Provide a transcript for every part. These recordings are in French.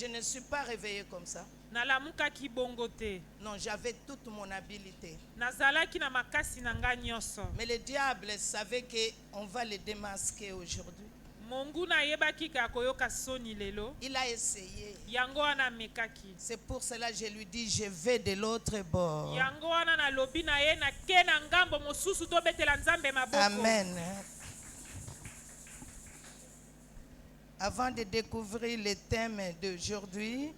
je ne suis pas réveillée comme ça. nalamukaki bongo te. Non, j'avais toute mon habilité. Nazalaki na makasi na nga nyonso. Mais le diable savait qu'on va le démasquer aujourd'hui. Monguna ayebaki ka koyoka soni lelo. Il a essayé. Yango wana mekaki. C'est pour cela que je lui dis, je vais de l'autre bord. Yango wana na lobi na ye na ke na ngambo mosusu to betela nzambe maboko. Amen. Avant de découvrir le thème d'aujourd'hui,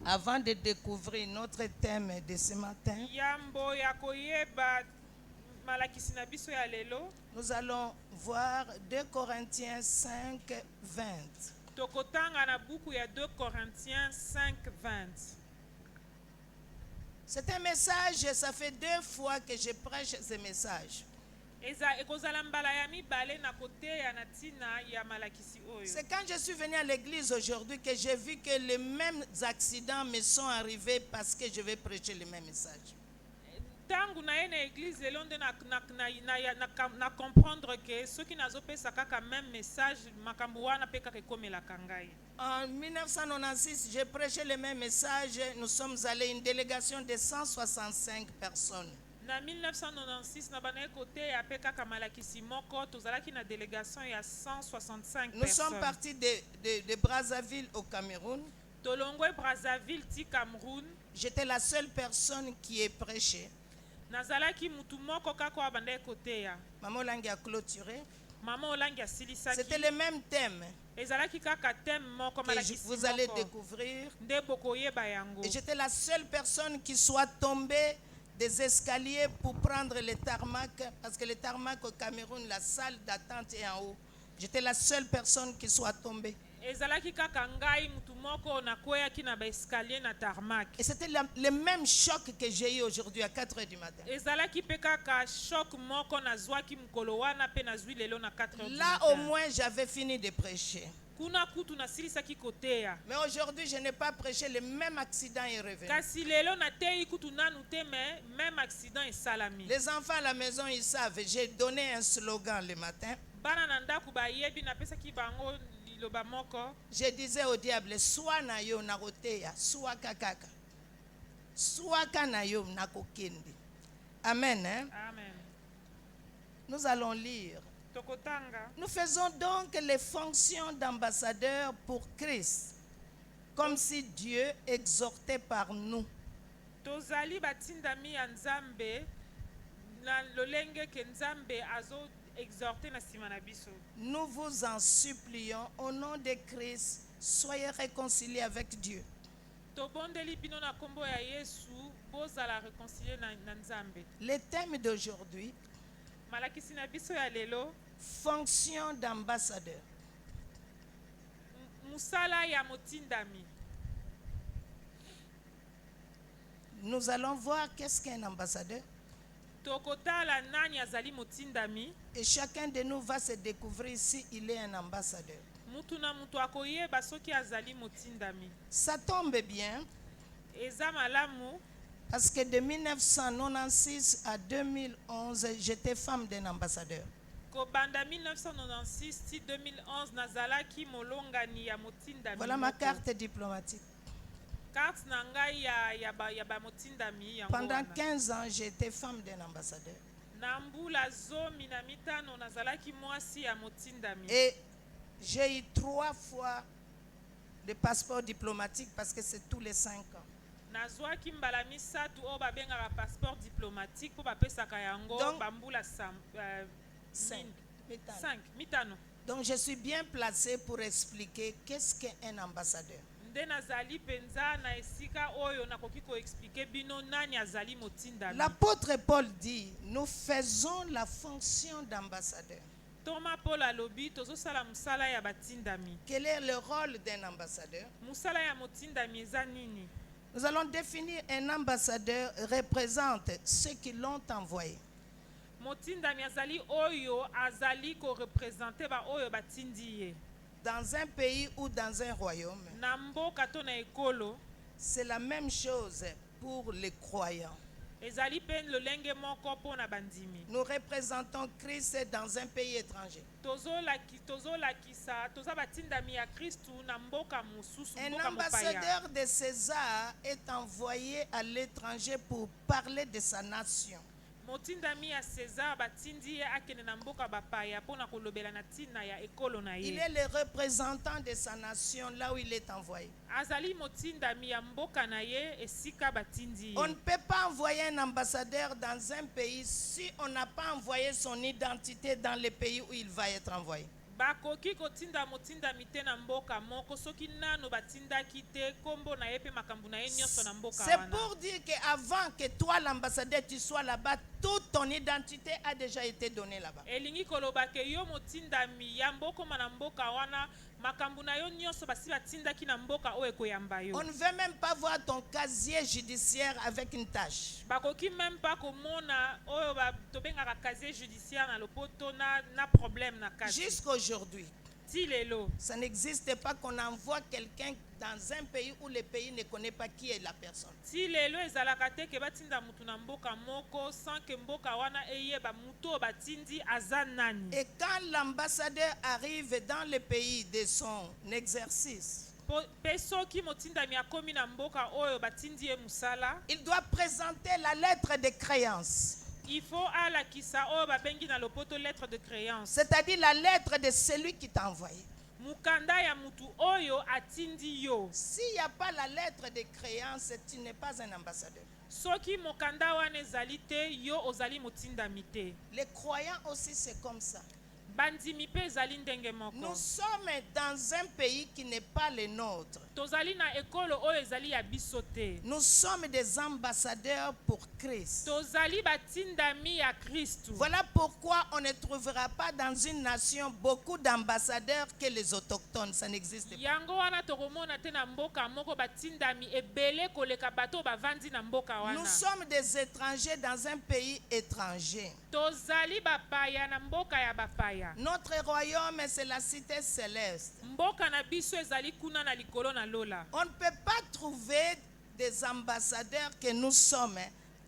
avant de découvrir notre thème de ce matin, Yambo ya koyeba malakisi na biso ya lelo. nous allons voir 2 Corinthiens 5, 20. Tokotanga na buku ya 2 Corinthiens 5, 20. C'est un message, ça fait 2 fois que je prêche ce message. C'est quand je suis venu à l'église aujourd'hui que j'ai vu que les mêmes accidents me sont arrivés parce que je vais prêcher le même message. Tangu na ene église elonde na comprendre que ceux qui nazopesa kaka même message makambo wana pe kaka ekomelaka ngai. En 1996, j'ai prêché le même message. Nous sommes allés une délégation de 165 personnes. Na 1996 na bana côté ya pe kaka malakisi moko tozalaki na délégation ya 165 Nous personnes. sommes partis de Brazzaville au Cameroun. Tolongwe Brazzaville ti Cameroun. J'étais la seule personne qui est prêchée. Nazalaki mutu moko kako abanda côté ya. Maman Olangi a clôturé. Maman Olangi asilisaki. C'était le même thème Ezalaki kaka thème moko malakisi que vous allez découvrir. Nde bokoyeba yango. Et j'étais la seule personne qui soit tombée des escaliers pour prendre le tarmac, parce que le tarmac au Cameroun, la salle d'attente est en haut. J'étais la seule personne qui soit tombée. Ezalaki kaka ngai mutu moko na kweyaki na ba escalier na tarmac. Et c'était le même choc que j'ai eu aujourd'hui à 4 h du matin. Ezalaki pe kaka choc moko na zwaki mukolo wana pe na zwi lelo na 4 h du matin. Là au moins j'avais fini de prêcher. Kuna kutu na silisaki koteya. Mais aujourd'hui je n'ai pas prêché, le même accident est revenu. Kasi lelo na tei kutu nanu te mais même accident est salami. Les enfants à la maison ils savent, j'ai donné un slogan le matin. Bana na ndaku ba yebi na pesa ki bango liloba moko. Je disais au diable, soit na yo na koteya, soit kakaka. Soit kana yo na kokende. Amen. Hein? Amen. Nous allons lire. Tokotanga. Nous faisons donc les fonctions d'ambassadeurs pour Christ, comme si Dieu exhortait par nous. Tozali batindami ya Nzambe na lolenge ke Nzambe azo exhorter na sima na biso. Nous vous en supplions au nom de Christ, soyez réconciliés avec Dieu. Tobondeli bino na kombo ya Yesu bozala réconcilier na Nzambe. Le thème d'aujourd'hui, Malakisi na biso ya lelo, fonction d'ambassadeur. Musala ya motindami. Nous allons voir qu'est-ce qu'un ambassadeur. Tokotala nani azali motindami. Et chacun de nous va se découvrir s'il est un ambassadeur. Mutu na mutu akoyeba soki azali motindami. Ça tombe bien. Eza malamu. Parce que de 1996 à 2011, j'étais femme d'un ambassadeur. Kobanda 1996 ti 2011 nazalaki molongani ya motindami. Voilà ma carte diplomatique. Carte na ngai ya ba motindami yango. Pendant 15 ans, j'étais femme d'un ambassadeur. Na mbula zomi na mitano nazalaki mwasi ya motindami. Et j'ai eu 3 fois le passeport diplomatique parce que c'est tous les 5 ans. Nazwaki mbala misatu o babengaka passeport diplomatique po bapesaka yango bambula 5 mitano. Donc je suis bien placée pour expliquer qu'est-ce qu'un ambassadeur. Nde nazali penza na esika oyo nakoki ko expliquer bino nani azali motindami. L'apôtre Paul dit, nous faisons la fonction d'ambassadeur. Thomas Paul alobi tozosala musala ya batindami. Quel est le rôle d'un ambassadeur? Musala ya motindami eza nini? Nous allons définir un ambassadeur représente ceux qui l'ont envoyé. Motindami azali oyo azali ko représenter ba oyo batindi ye. Dans un pays ou dans un royaume, na mboka to na ekolo, c'est la même chose pour les croyants. ezali mpe lolenge moko mpo na bandimi. Nous représentons Christ dans un pays étranger. Tozolakisa toza batindami ya Kristu na mboka mosusu, Un mboka mopaya. ambassadeur de César est envoyé à l'étranger pour parler de sa nation. Motindami ya César batindi ye akende na mboka bapaya mpona kolobela na ntina ya ekolo na Il ye. est le représentant de sa nation là où il est envoyé. Azali motindami ya mboka na ye esika batindi On ne ye. peut pas envoyer un ambassadeur dans un pays si on n'a pas envoyé son identité dans le pays où il va être envoyé. Bakoki kotinda motindami te na mboka moko soki nano batindaki te kombo na ye mpe makambo na ye nyonso na mboka C'est wana. pour dire qu'avant que toi, l'ambassadeur, tu sois là-bas, toute ton identité a déjà été donnée là-bas. Elingi koloba ke yo motindami ya mbokoma na mboka wana makambo na yo nyonso basi batindaki na mboka oyo ekoyamba yo. On ne veut même pas voir ton casier judiciaire avec une tâche. Bakoki même pas komona oyo tobengaka casier judiciaire na lopoto na problème na kati. Jusqu'aujourd'hui, Ti lelo ça n'existe pas qu'on envoie quelqu'un dans un pays où le pays ne connaît pas qui est la personne. ti lelo ezalaka te ke batinda mutu na mboka moko sans ke mboka wana eyeba mutu oyo batindi aza nani. Et quand l'ambassadeur arrive dans le pays de son exercice, Pe soki motindami akomi na mboka oyo batindi ye musala, il doit présenter la lettre de créance, il faut alakisa oyo babengi na lopoto lettre de créance. c'est-à-dire la lettre de celui qui t'a envoyé. Mukanda ya mutu oyo atindi yo. S'il n'y a pas la lettre de créance, tu n'es pas un ambassadeur. Soki mokanda wana ezali te yo ozali motindami te. Les croyants aussi, c'est comme ça. Bandimi pe ezali ndenge moko. Nous sommes dans un pays qui n'est pas le nôtre. Tozali na ekolo oyo ezali ya biso te. Nous sommes des ambassadeurs pour Christ. Tozali batindami ya Kristu. Voilà pourquoi on ne trouvera pas dans une nation beaucoup d'ambassadeurs que les autochtones. Ça n'existe pas. Yango wana tokomona te na mboka moko batindami ebele koleka bato bavandi na mboka wana. Nous sommes des étrangers dans un pays étranger. Tozali bapaya na mboka ya bapaya. Notre royaume, c'est la cité céleste. Mboka na biso ezali kuna na likolo na lola. On ne peut pas trouver des ambassadeurs que nous sommes.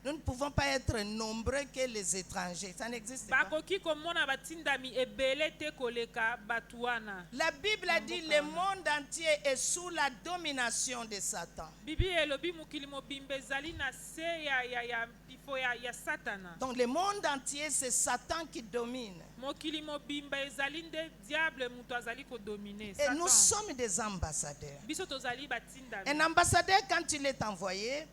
Nous ne pouvons pas être nombreux que les étrangers. Ça n'existe pas. Bakoki komona batindami ebele te koleka batu wana. La Bible a dit le monde entier est sous la domination de Satan. Bibi elobi mokili mobimba ezali na se ya pifo ya satana. Donc le monde entier, c'est Satan qui domine. Mokili mobimba ezali nde diable mutu azali kodomine. Et nous sommes des ambassadeurs. Biso tozali batindami. Un ambassadeur, quand il est envoyé,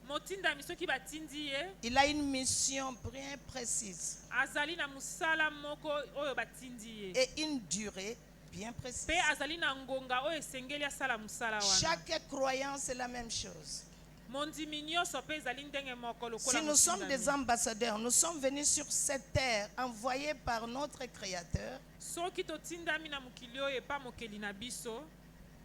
Motindami soki batindi ye, il a une mission bien précise azali na musala moko oyo batindi ye. et une durée bien précise. Pe azali na ngonga oyo esengeli asala musala wana. Chaque croyant, c'est la même chose. Mondimi nyonso pe ezali ndenge moko lokola Si nous sommes motindami. des ambassadeurs, nous sommes venus sur cette terre envoyés par notre Créateur Soki totindami na mokili oyo epa mokeli na biso,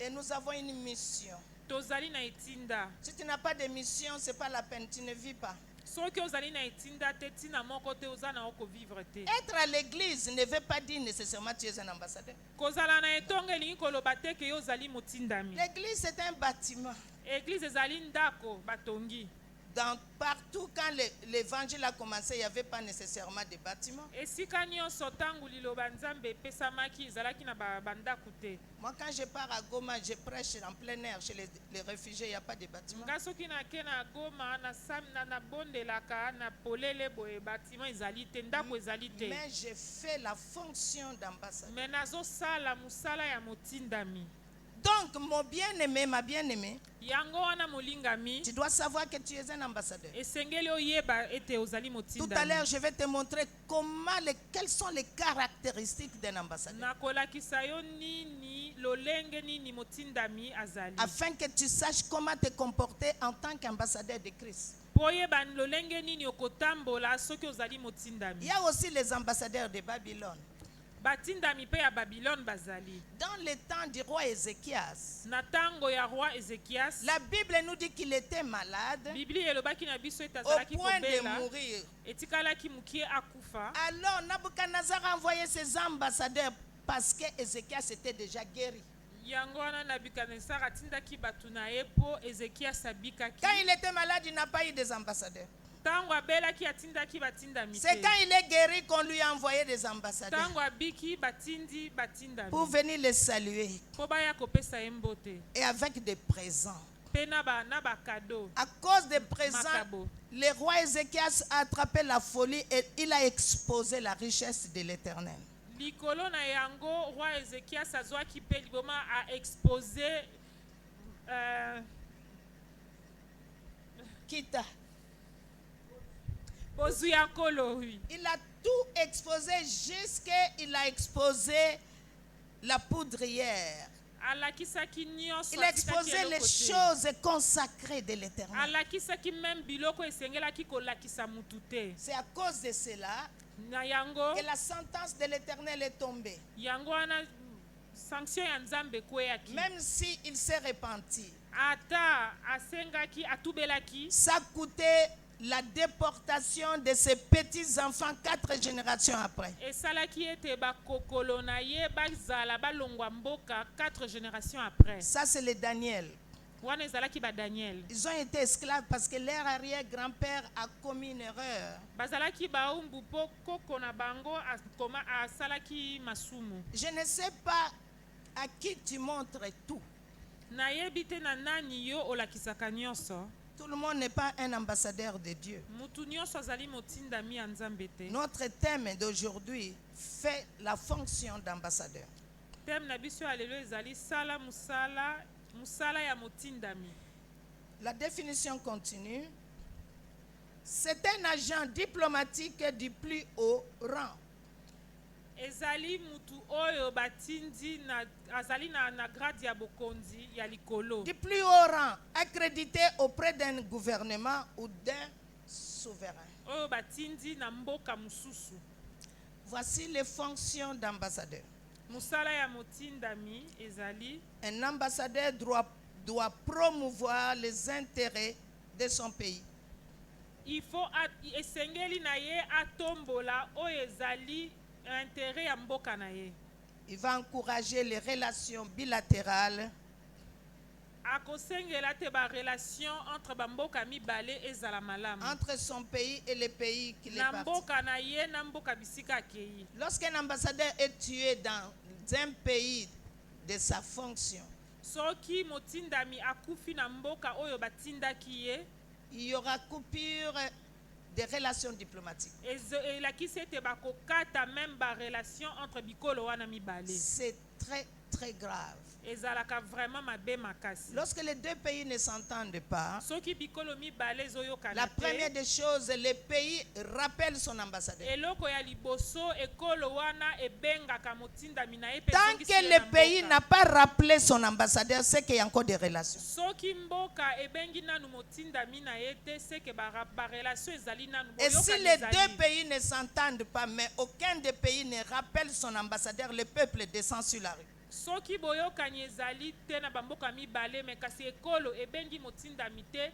et nous avons une mission. tozali na etinda. Si tu n'as pas de mission, ce n'est pas la peine, tu ne vis pas. Soki ozali na etinda te tina moko te oza na oko vivre te. Être à l'église ne veut pas dire nécessairement que tu es un ambassadeur. Kozala na etonga elingi koloba te ke yo ozali motindami. L'église, c'est un bâtiment. Église ezali ndako batongi. Partout, quand l'évangile a commencé, il n'y avait pas nécessairement de bâtiments. Esika nyonso ntango liloba nzambe epesamaki ezalaki na bandako te. Moi, quand je pars à Goma, je prêche en plein air chez les réfugiés, il n'y a pas de bâtiments. Nga soki nake na Goma na bondelaka na polele boye bâtiment ezali te, ndako ezali te. Mais je fais la fonction d'ambassadeur. Me nazosala musala ya motindami. Donc, mon bien-aimé, ma bien-aimée, Yango wana molingami, tu dois savoir que tu es un ambassadeur. esengeli oyeba ete ozali Tout à motindami. l'heure, je vais te montrer quelles sont les caractéristiques d'un ambassadeur. Nakolakisa yo nini lolenge nini motindami azali. Afin que tu saches comment te comporter en tant qu'ambassadeur de Christ. Poyeba lolenge nini okotambola soki ozali Il motindami. y a aussi les ambassadeurs de Babylone. Batindami pe ya Babylone bazali. Dans le temps du roi Ézéchias, Na tango ya roi Ezekias, la Bible nous dit qu'il était malade Bibli elobaki na biso ete au azalaki point de kobela, mourir. etikalaki mukie akufa. Alors, Nabucodonosor a envoyé ses ambassadeurs parce que Ézéchias était déjà guéri. Yango wana Nabukadnezar atindaki bato na ye po Ezekias abikaki. Quand il était malade, il n'a pas eu des ambassadeurs. Tango abelaki atindaki batindami C'est te. quand il est guéri qu'on lui a envoyé des ambassadeurs Tango abiki batindi batindami. pour venir les saluer Po baya kopesa ye mbote. et avec des présents. Pe na ba cadeau. À cause des présents, Makabo. le roi Ézéchias a attrapé la folie et il a exposé la richesse de l'Éternel. Likolo na yango roi Ezekias azwaki pe liboma a exposé Kita. bozu ya nkolo oui. Il a tout exposé jusqu'il a exposé la poudrière. Alakisaki nyonso. Il a exposé les choses consacrées de l'Éternel. Alakisaki même biloko esengelaki kolakisa mutu te. C'est à cause de cela Na yango que la sentence de l'Éternel est tombée. yango wana sanction ya nzambe ekweyaki. Même s'il s'est repenti, Ata asengaki atubelaki. ça coûtait la déportation de ses petits-enfants 4 générations après. Esalaki ete bakokolo na ye bazala balongwa mboka 4 générations après. Ça, c'est les Daniel. Wana ezalaki ba Daniel. Ils ont été esclaves parce que leur arrière-grand-père a commis une erreur. Bazalaki baumbu po koko na bango akoma asalaki masumu. Je ne sais pas à qui tu montres tout. Nayebi te na nani yo olakisaka nyonso. Tout le monde n'est pas un ambassadeur de Dieu. Mutu nyonso azali motindami ya nzambe te. Notre thème d'aujourd'hui fait la fonction d'ambassadeur. Thème na biso ya lelo ezali sala musala ya motindami. La définition continue. C'est un agent diplomatique du plus haut rang. Ezali mutu oyo batindi na azali na grade ya bokonzi ya likolo. Du plus haut rang, accrédité auprès d'un gouvernement ou d'un souverain. Oyo batindi na mboka mususu. Voici les fonctions d'ambassadeur. Musala ya motindami ezali Un ambassadeur doit promouvoir les intérêts de son pays. il faut esengeli na ye atombola oyo ezali intérêt ya mboka na ye. Il va encourager les relations bilatérales Akosengela te ba relation entre bamboka mibale ezala malamu. entre son pays et les pays qui les Na partent. mboka na ye na mboka bisika akei. Lorsqu'un ambassadeur est tué dans un pays de sa fonction, Soki motindami akufi na mboka oyo batindaki ye, il y aura coupure des relations diplomatiques. elakisi ete bakokata même ba relation entre bikolo wana mibale. C'est très, très grave. Ezalaka vraiment mabe makasi. Lorsque les deux pays ne s'entendent pas, Soki bikolo mibale ezoyokana la te, première des choses, le pays rappelle son ambassadeur. eloko ya liboso ekolo wana ebengaka motindami na ye pe Tant ezongisi que ye le na pays mboka. n'a pas rappelé son ambassadeur, c'est qu'il y a encore des relations. Soki mboka ebengi nanu motindami na ye te seke ba relation ezali nanu Et si boyokani les ezali. deux pays ne s'entendent pas, mais aucun des pays ne rappelle son ambassadeur, le peuple descend sur la rue. Soki boyokani ezali te na bamboka mibale me kasi ekolo ebengi motindami te,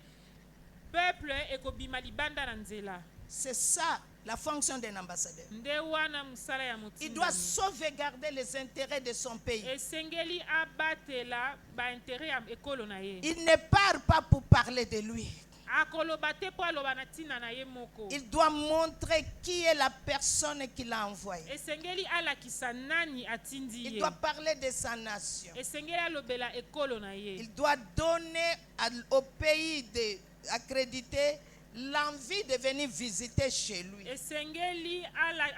peuple ekobima libanda na nzela. C'est ça la fonction d'un ambassadeur. Nde wana musala ya Il doit motindami. sauvegarder les intérêts de son pays. Esengeli abatela ba intérêt ya ekolo na ye. Il ne part pas pour parler de lui. Akoloba te po aloba na ntina na ye moko. Il doit montrer qui est la personne qui l'a envoyé. Esengeli alakisa nani atindi Il ye. doit parler de sa nation. Esengeli alobela ekolo na ye. Il doit donner au pays accrédité l'envie de venir visiter chez lui. Esengeli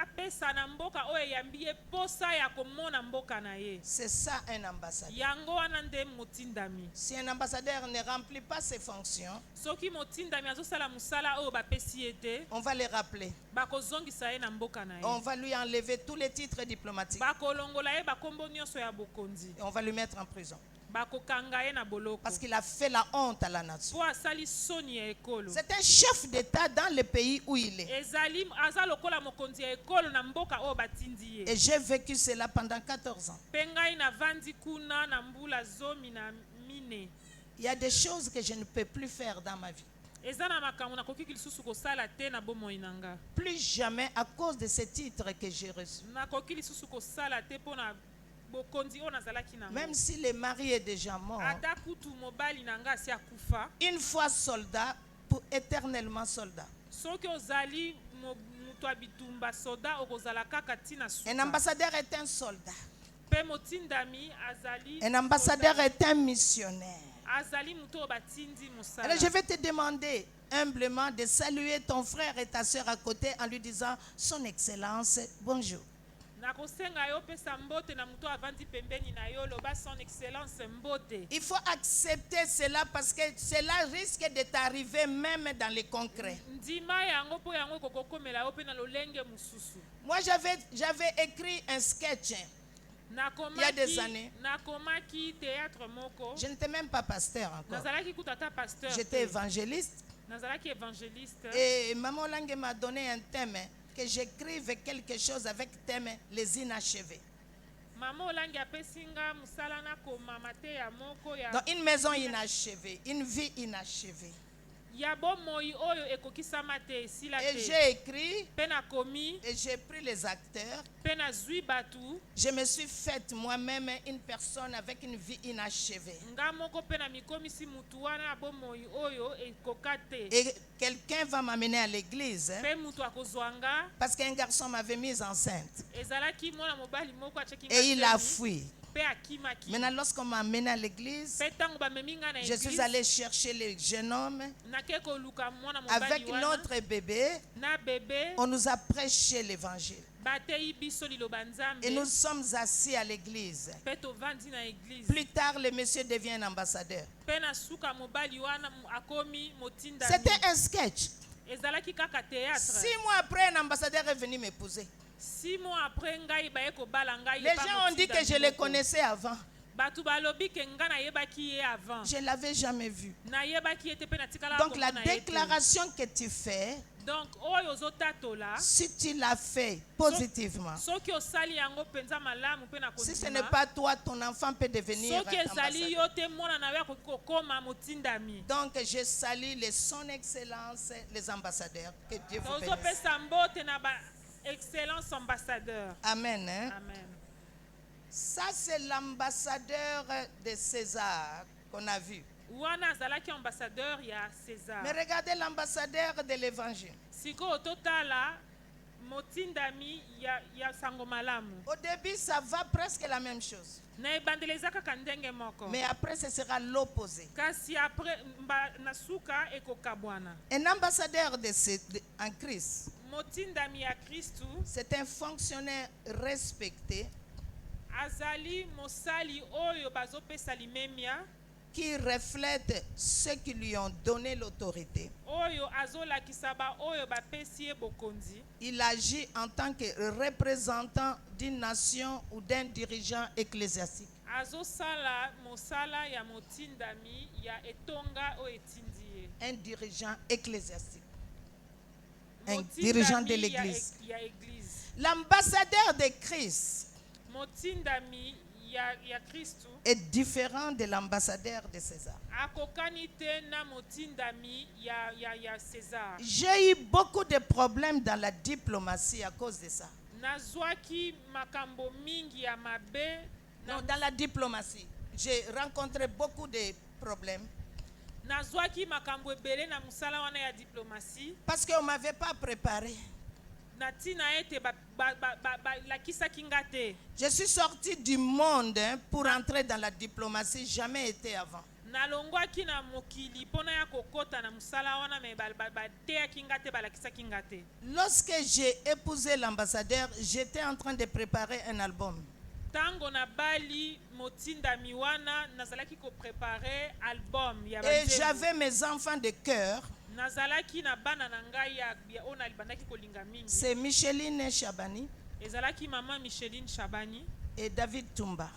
apesa na mboka oyo eyambi ye posa ya komona mboka na ye. C'est ça un ambassadeur. Yango wana nde motindami. Si un ambassadeur ne remplit pas ses fonctions, Soki motindami azosala musala oyo bapesi ye te, on va le rappeler. bakozongisa ye na mboka na On ye. va lui enlever tous les titres diplomatiques. Bakolongola ye bakombo nyonso ya bokonzi. Et on va lui mettre en prison. Bakokanga ye na boloko. Parce qu'il a fait la honte à la nation. Po asali soni ya ekolo. C'est un chef d'État dans le pays où il est. Ezali aza lokola mokonzi ya ekolo na mboka oyo batindi ye. Et j'ai vécu cela pendant 14 ans. Pe ngai navandi kuna na mbula zomi na mine. Il y a des choses que je ne peux plus faire dans ma vie. Eza na makambo nakoki lisusu kosala te na bomoi na nga. Plus jamais à cause de ces titres que j'ai reçus. Nakoki lisusu kosala te po na bokonzi oyo nazalaki nango. Même si le mari est déjà mort, Ata kutu mobali na nga asi akufa. une fois soldat, pour éternellement soldat. soki ozali moto ya bitumba soda okozala kaka ntina Un suka. ambassadeur est un soldat. Mpe motindami azali Un ambassadeur est un missionnaire. azali moto oyo batindi mosala. Alors je vais te demander humblement de saluer ton frère et ta soeur à côté en lui disant son excellence, bonjour. nakosenga yo opesa mbote na moto avandi pembeni na yo loba son excellence mbote. Il faut accepter cela parce que cela risque de t'arriver même dans le concret. ndima yango mpo yango ekokokomela yo mpe na lolenge mosusu. Moi, j'avais écrit un sketch. Il y a des années. nakomaki théâtre moko. Je n'étais même pas pasteur encore. nazalaki kutata pasteur. J'étais évangéliste. nazalaki évangéliste. Et Maman Langue m'a donné un thème, que j'écrive quelque chose avec thème les inachevés. Mama olangi apesinga musala na koma mateya moko ya. Donc une maison inachevée, une vie inachevée. ya bomoi oyo ekokisama te esila Et te. j'ai écrit, Mpe nakomi. et j'ai pris les acteurs. Mpe nazwi batu. Je me suis faite moi-même une personne avec une vie inachevée. Nga moko mpe na mikomisi mutu wana ya bomoi oyo ekoka te. Et quelqu'un va m'amener à l'église Mpe mutu akozwanga. parce qu'un garçon m'avait mise enceinte. Ezalaki mwana mobali moko achekinga. Et il a fui. Mpe akimaki. Maintenant, lorsqu'on m'a amené à l'église, Mpe tango bamemi nga na je suis église. allée chercher le jeune homme. Nake koluka mwana mobali Avec wana. notre bébé, Na bébé. on nous a prêché l'évangile. Bateyi biso liloba nzambe. Et nous sommes assis à l'église. Mpe tovandi na église. Plus tard, le monsieur devient un ambassadeur. Mpe na suka mobali wana akomi motindami. C'était un sketch. Ezalaki kaka théâtre. 6 mois après, un ambassadeur est venu m'épouser. 6 mois après ngai baye kobala ngai. Les gens ont dit que je le connaissais avant. Batu balobi ke nga nayebaki ye avant. Je ne l'avais jamais vu. Nayebaki ye te mpe natikala Donc la komona ye te. déclaration que tu fais, Donc oyo ozotatola. si tu l'as fait positivement, Soki osali yango penza malamu mpe na si ce kondima. n'est pas toi, ton enfant peut devenir Soki ezali yo ambassadeur. te mwana na yo akoki kokoma motindami. Donc je salue son excellence, les ambassadeurs. Que Dieu vous bénisse. Tozopesa mbote na ba excellence ambassadeur. Amen. Hein? Amen. Ça, c'est l'ambassadeur de César qu'on a vu. Wana azalaki ambassadeur ya César. Mais regardez l'ambassadeur de l'évangile. Sikoyo totala motindami ya sango malamu. Au début, ça va presque la même chose. Na ebandeleza kaka ndenge moko. Mais après, ce sera l'opposé. Kasi après na suka ekokabwana. Un ambassadeur en Christ, Motindami ya Kristu c'est un fonctionnaire respecté azali mosali oyo bazopesa limemia. qui reflète ceux qui lui ont donné l'autorité. Oyo azolakisa ba oyo bapesi ye bokonzi. Il agit en tant que représentant d'une nation ou d'un dirigeant ecclésiastique. Azosala mosala ya motindami ya etonga o etindi ye. Un dirigeant ecclésiastique. Un Motindami dirigeant de l'église. ya église. L'ambassadeur de Christ Motindami ya Kristu est différent de l'ambassadeur de César. akokani te na motindami ya César. J'ai eu beaucoup de problèmes dans la diplomatie à cause de ça. Nazwaki makambo mingi ya mabe. Non, dans la diplomatie, j'ai rencontré beaucoup de problèmes Nazwaki makambo ebele na musala wana ya diplomatie. parce qu'on ne m'avait pas préparé. Na tina ete lakisaki nga te. Je suis sorti du monde pour entrer dans la diplomatie, jamais été avant. Nalongwaki na mokili pona ya kokota na musala wana me bateyaki nga te balakisaki nga te. Lorsque j'ai épousé l'ambassadeur, j'étais en train de préparer un album. Tango na bali motindami wana nazalaki ko préparer album ya Et banzembo. j'avais mes enfants de cœur. Nazalaki na bana na ngai ya ona libandaki kolinga mingi. C'est Micheline Chabani Ezalaki maman Micheline Chabani et David Tumba,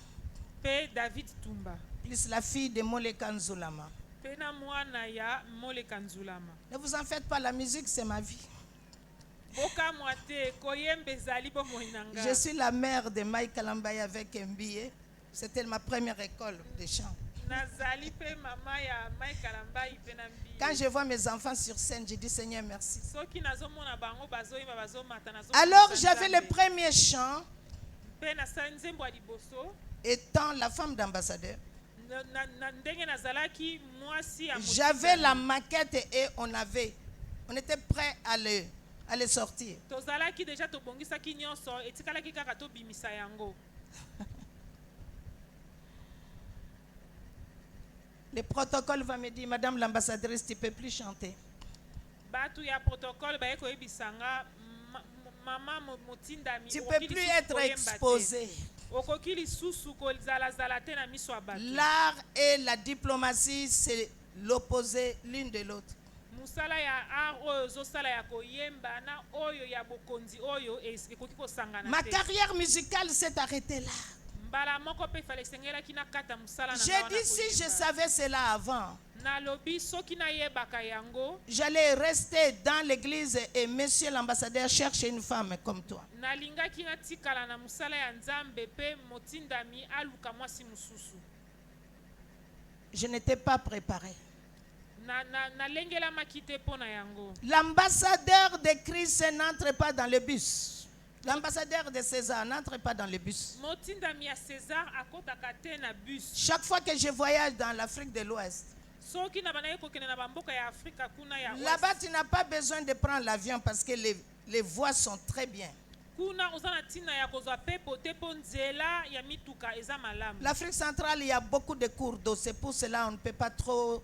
pe David Tumba. plus la fille de Moleka Nzulama. Pe na mwana ya Moleka Nzulama. Ne vous en faites pas, la musique c'est ma vie. Boka mwate koyembe ezali bomoi na nga. Je suis la mère de Mike Kalambaye avec un billet. C'était ma première école de chant. Nazali pe mama ya Mike Kalambaye pe na mbi. Quand je vois mes enfants sur scène, je dis Seigneur merci. Soki nazomona bango bazoyimba bazomata nazo. Alors j'avais le premier chant pe na sanzembo ya liboso. étant la femme d'ambassadeur. Na ndenge nazalaki mwasi ya J'avais la maquette et on avait On était prêt à les sortir. tozalaki déjà tobongisaki nyonso etikalaki kaka tobimisa yango. Le protocole va me dire, Madame l'ambassadrice, tu ne peux plus chanter. Batu ya protocole baye koyebisanga mama motindami Tu ne peux plus être exposé. okoki lisusu kozalazala te na miso ya bato. L'art et la diplomatie, c'est l'opposé l'une de l'autre. musala ya art oyo ozosala ya koyemba na oyo ya bokonzi oyo ekoki kosangana te. Ma carrière musicale s'est arrêtée là. mbala moko pe fale sengelaki na kata musala na J'ai dit si je savais cela avant, nalobi soki nayebaka yango j'allais rester dans l'église et monsieur l'ambassadeur cherche une femme comme toi. nalingaki natikala na musala ya nzambe pe motindami aluka mwasi mususu. Je n'étais pas préparé. nalengelamaki te mpo na yango. L'ambassadeur de Christ n'entre pas dans le bus. L'ambassadeur de César n'entre pas dans le bus. motindami ya César akotaka te na bus. Chaque fois que je voyage dans l'Afrique de l'Ouest, soki na banaki kokende na bamboka ya Afrika kuna ya là-bas tu n'as pas besoin de prendre l'avion parce que les voies sont très bien. kuna oza na ntina ya kozwa pepo te mpo nzela ya mituka eza malamu. L'Afrique centrale, il y a beaucoup de cours d'eau. C'est pour cela qu'on ne peut pas trop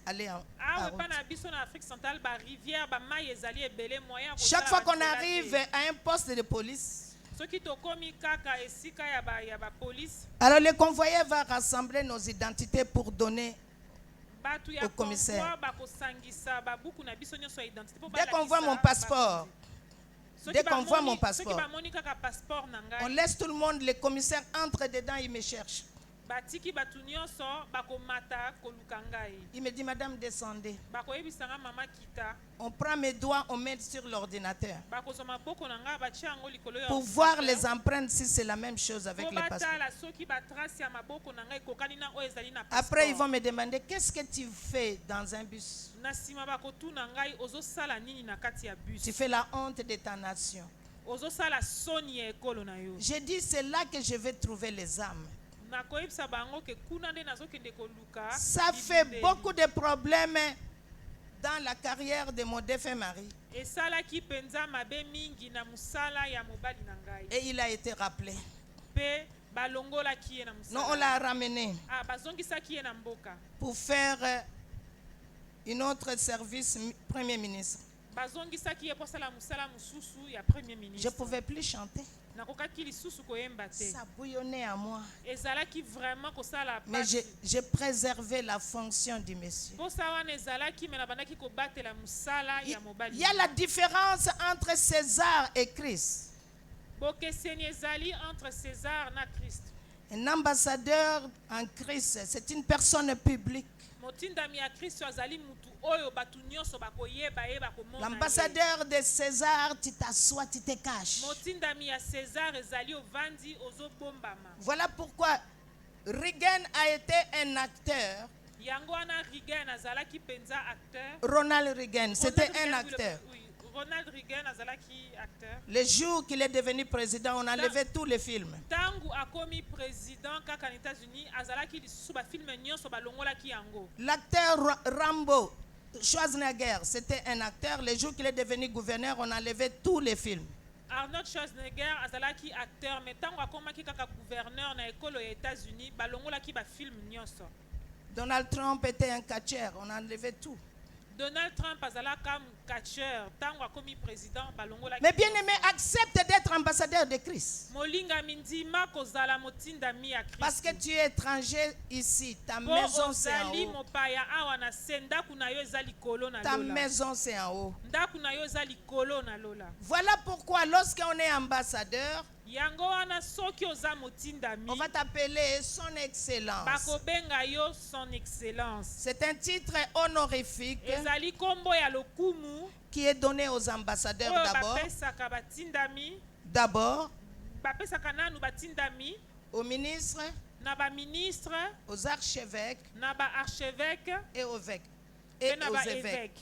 aller en awe route. epa na biso na Afrique centrale barivière bamai ezali ebele moyen ya kozala Chaque fois qu'on banzela te. arrive à un poste de police, soki tokomi kaka esika ya bapolisi alors le convoyeur va rassembler nos identités pour donner. bato ya Au commissaire. convoi bakosangisa babuku na biso nyonso ya identité mpo Dès qu'on voit balakisa mon passeport, bakonzi. Soki dès qu'on voit mon bamoni- passeport, soki bamoni kaka passeport na on ngai laisse tout le monde, le commissaire entre dedans, il me cherche. batiki bato nyonso bakomata koluka ngai Il me dit, Madame, descendez. bakoyebisanga mama kita On prend mes doigts, on met sur l'ordinateur bakozwa maboko na ngai batia yango likolo ya pour voir les empreintes si c'est la même chose avec po les passeports. batala soki batrace ya maboko na ngai ekokani na oyo ezali na Après, ils vont passeport. me demander, qu'est-ce que tu fais dans un bus? na nsima bakotuna ngai ozosala nini na kati ya bus Tu fais la honte de ta nation. ozosala soni ya ekolo na yo. J'ai dit, c'est là que je vais trouver les âmes. nakoyebisa bango ke kuna nde nazokende koluka Ça fait bibundeli. beaucoup de problèmes dans la carrière de mon défunt mari. esalaki mpenza mabe mingi na mosala ya mobali na ngai Et il a été rappelé. mpe balongolaki ye na Non, on mosala l'a ramené bazongisaki ye na mboka pour faire une autre service Premier ministre. bazongisaki ye mpo asala mosala mosusu ya premier Je ne ministre pouvais plus chanter. nakokaki lisusu koyemba te Ça bouillonnait à moi. ezalaki vraiment kosala Mais pasi j'ai préservé la fonction du monsieur. mposa wana ezalaki me na bandaki kobatela mosala Il ya mobali y a la différence entre César et Christ. bokeseni ezali entre César na Christ. Un ambassadeur en Christ, c'est une personne publique. motindami ya Kristo azali mutu oyo bato nyonso bakoyeba ye bakomona ye. L'ambassadeur de César, tu t'assois, tu te caches. motindami ya César ezali ovandi ozobombama. Voilà pourquoi Reagan a été un acteur. yango wana Reagan azalaki penza acteur. Ronald Reagan, c'était Ronald un Reagan, acteur. oui, Ronald Reagan azalaki acteur. Le jour qu'il est devenu président, on a enlevé tous les films. Tangu akomi président kaka na États-Unis azalaki lisusu bafilme nyonso balongolaki yango. L'acteur Rambo Schwarzenegger, c'était un acteur. Le jour qu'il est devenu gouverneur, on a enlevé tous les films. Arnold Schwarzenegger azalaki acteur mais tangu akomaki kaka gouverneur na ekolo ya États-Unis balongolaki bafilme nyonso. Donald Trump était un catcheur, on a enlevé tout. Donald Trump azalaka catcheur tangu akomi président balongolaki. Mais bien aimé, accepte d'être ambassadeur de Christ. molinga mindima kozala motindami ya Kristo. Parce que tu es étranger ici, ta Po maison c'est en ozali haut. mopaya awa na se ndaku na yo eza likolo na Ta lola. maison c'est en haut. ndaku na yo eza likolo na lola. Voilà pourquoi lorsqu'on est ambassadeur, yango wana soki oza motindami on va t'appeler son excellence. bakobenga yo son excellence. C'est un titre honorifique ezali kombo ya lokumu qui est donné aux ambassadeurs oyo d'abord. bapesaka batindami D'abord bapesaka nanu batindami aux ministres, na baministre aux archevêques na baarchevêque et aux évêques. mpe Et na aux évêques. baévêque.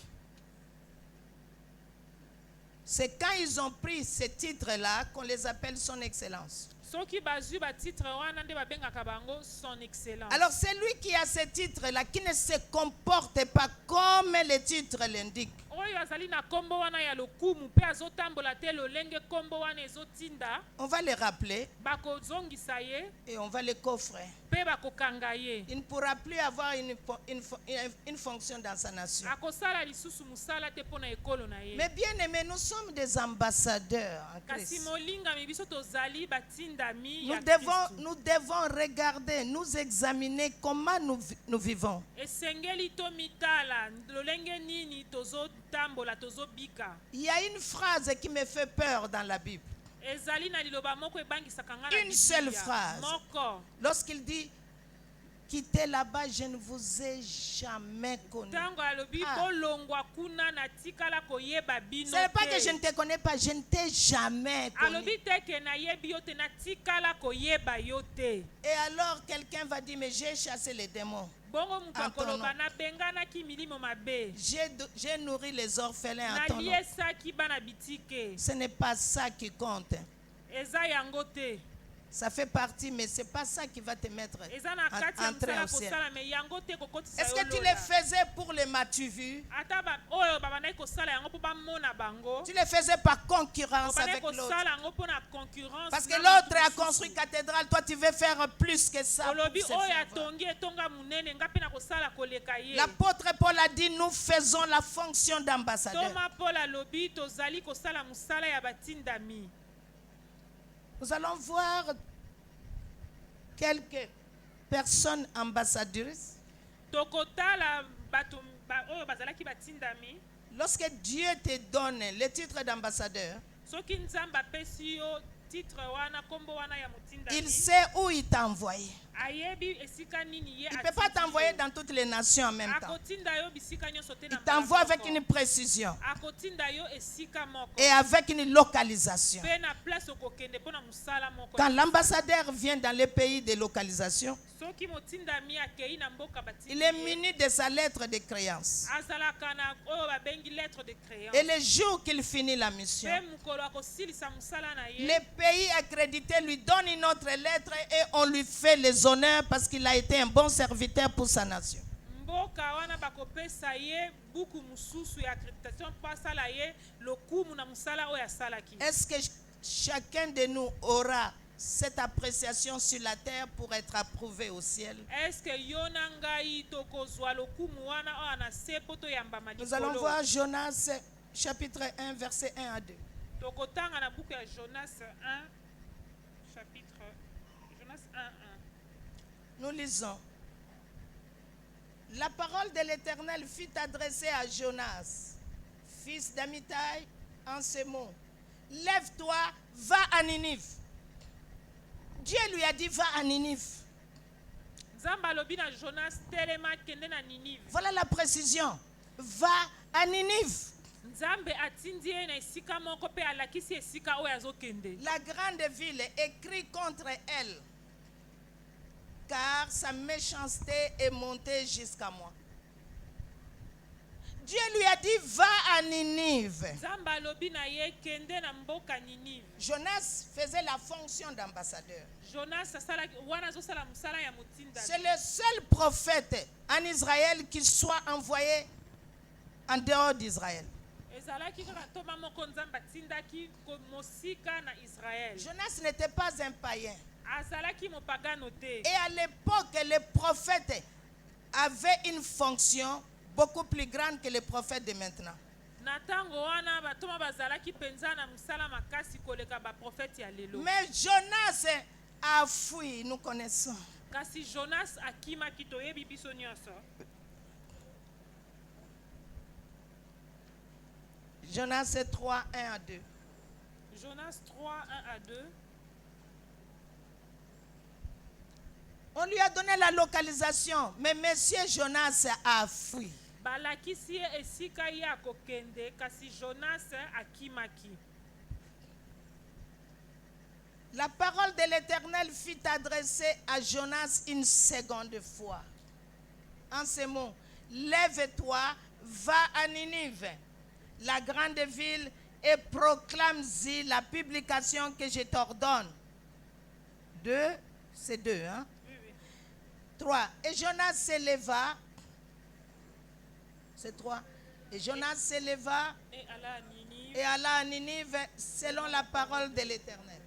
C'est quand ils ont pris ce titre-là qu'on les appelle son excellence. soki bazwi batitre wana nde babengaka bango son excellence. Alors celui qui a ce titre-là, qui ne se comporte pas comme le titre l'indique, oyo azali na kombo wana ya lokumu mpe azotambola te lolenge kombo wana ezotinda On va les rappeler bakozongisa ye et on va les coffrer. mpe bakokanga ye Il ne pourra plus avoir une fonction dans sa nation. akosala lisusu mosala te mpo na ekolo na ye Mais bien aimés, nous sommes des ambassadeurs en kasi Christ. molingami biso tozali batindami ya Kristu. Nous devons regarder, nous examiner comment nous vivons. esengeli tomitala lolenge nini tozotambola tozobika Il y a une phrase qui me fait peur dans la Bible. ezali na liloba moko ebangisaka nga na Une seule Biblia. phrase. Moko Lorsqu'il dit, quittez là-bas, je ne vous ai jamais connu. ntango alobi Ah. bolongwa kuna natikala koyeba bino Ce n'est pas que je te ne te connais pas, je ne t'ai jamais connu. alobi te ke nayebi yo te natikala koyeba yo te Et alors quelqu'un va dire, mais j'ai chassé les démons. bongo moto En ton akoloba nom. nabenganaki milimo mabe J'ai nourri les orphelins à ton nom. naliesaki bana bitike Ce n'est pas ça qui compte. eza yango te Ça fait partie, mais ce n'est pas ça qui va te mettre eza na kati ya entrer mosala au ciel. kosala me yango te kokotisa Est-ce yo que tu lola. les faisais pour les m'as-tu vu? ata oyo babandaki kosala yango mpo bamona bango Tu les faisais par concurrence babandaki avec l'autre. kosala yango mpo na concurrence Parce que na l'autre moto a mosusu. construit cathédrale, toi tu veux faire plus que ça. pour olobi se oyo faire voir. atongi etonga monene nga mpe na kosala koleka ye L'apôtre Paul a dit, nous faisons la fonction d'ambassadeur. toma paul alobi tozali kosala mosala ya batindami Nous allons voir quelques personnes ambassadrices. tokotala bato oyo bazalaki batindami Lorsque Dieu te donne le titre d'ambassadeur, soki nzambe apesi yo titre wana kombo wana ya il motindami sait où il t'a envoyé. ayebi esika nini ye Il ne peut pas atindi t'envoyer yo. dans toutes les nations en même temps. akotinda yo bisika nyonso te Il na t'envoie mbala avec moko. une précision akotinda yo esika moko et avec une localisation. mpe na place okokende mpo na mosala moko Quand l'ambassadeur vient dans les pays de localisation, soki motindami akei na mboka il est batindi muni de sa lettre de créance. azalaka na oyo babengi lettre de créance Et le jour qu'il finit la mission, mpe mokolo akosilisa mosala na ye les pays accrédités lui donnent une autre lettre et on lui fait les honneurs parce qu'il a été un bon serviteur pour sa nation. mboka wana bakopesa ye buku mosusu ya accréditation mpo asala ye lokumu na mosala oyo asalaki Est-ce que chacun de nous aura cette appréciation sur la terre pour être approuvé au ciel? estce yo na ngai tokozwa lokumu wana oyo na se mpo toyambama Nous allons likolo voir Jonas chapitre 1 verset 1 à 2. tokotanga na buku ya jonas 1 chapitre jonas 1 Nous lisons. La parole de l'Éternel fut adressée à Jonas, fils d'Amitai, en ces mots. Lève-toi, va à Ninive. Dieu lui a dit, va à Ninive. 1 nzambe alobi na jonas telema kende na ninive Voilà la précision. Va à Ninive. nzambe atindi ye na esika moko mpe alakisi esika oyo azokende La grande ville écrit contre elle, car sa méchanceté est montée jusqu'à moi. Dieu lui a dit, va à Ninive. nzambe alobi na ye kende na mboka ninive Jonas faisait la fonction d'ambassadeur. jonas asalaki wana azosala mosala ya motindami C'est le seul prophète en Israël qui soit envoyé en dehors d'Israël. ezalaki kaka ntoma moko nzambe atindaki mosika na israele Jonas n'était pas un païen. azalaki mopagano te Et à l'époque, les prophètes avaient une fonction beaucoup plus grande que les prophètes de maintenant. na ntango wana bantoma bazalaki mpenza na mosala makasi koleka baprofete ya lelo Mais Jonas a fui, nous connaissons. kasi jonas akimaki toyebi biso nyonso Jonas 3, 1 à 2. jonas 3 1 à 2 On lui a donné la localisation, mais monsieur Jonas a fui. balakisi ye esika ye akokende kasi jonas akimaki La parole de l'Éternel fut adressée à Jonas une seconde fois. En ces mots, lève-toi, va à Ninive, la grande ville, et proclame-y la publication que je t'ordonne. 2, c'est 2, hein? oui, oui. 3. Et Jonas se leva. C'est 3. Et Jonas s'éleva et alla à Ninive. et alla à Ninive selon la parole de l'Éternel.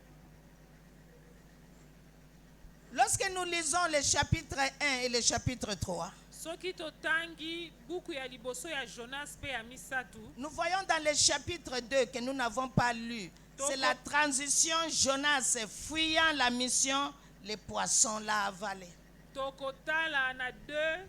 Lorsque nous lisons le chapitre 1 et le chapitre 3, Soki totangi buku ya liboso ya Jonas pe ya misatu. nous voyons dans le chapitre 2 que nous n'avons pas lu. C'est la transition Jonas fuyant la mission, les poissons l'a avalé. Tokotala na 2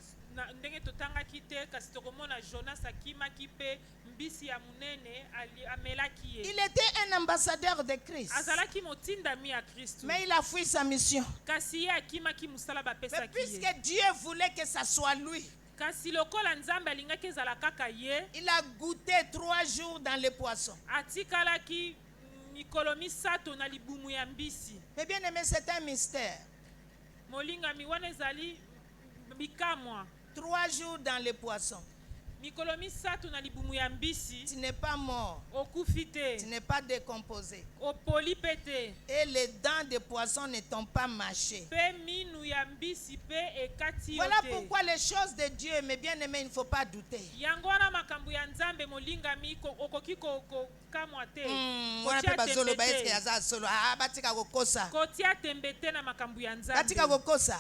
ndenge totangaki te kasi tokomona Jonas akimaki pe mbisi ya munene amelaki ye. Il était un ambassadeur de Christ, Azalaki motindami ya Kristo. mais il a fui sa mission. Kasi ye akimaki musala Mais bapesaki puisque ye. Dieu voulait que ça soit lui, Kasi lokola Nzambe alingaki ezala kaka ye, il a goûté 3 jours dans les poissons. atikalaki mikolo misato na libumu ya mbisi. Mais bien aimé, c'est un mystère. Molingami wana ezali bikamwa. 3 jours dans les poissons. Mikolo misato na libumu ya mbisi, Tu n'es pas mort, okufi tu te, n'es pas décomposé. opoli pe te, Et les dents des poissons ne t'ont pas mâché. pe minu ya mbisi pe ekati yo Voilà te. pourquoi les choses de Dieu, mes bien-aimés, il ne faut pas douter. Yango wana makambo ya Nzambe molingami okoki kokamwa te. Wana pe bazolo ba eske yaza solo. Ah, batika kokosa. Kotia tembe te na makambo ya Batika Nzambe. kokosa.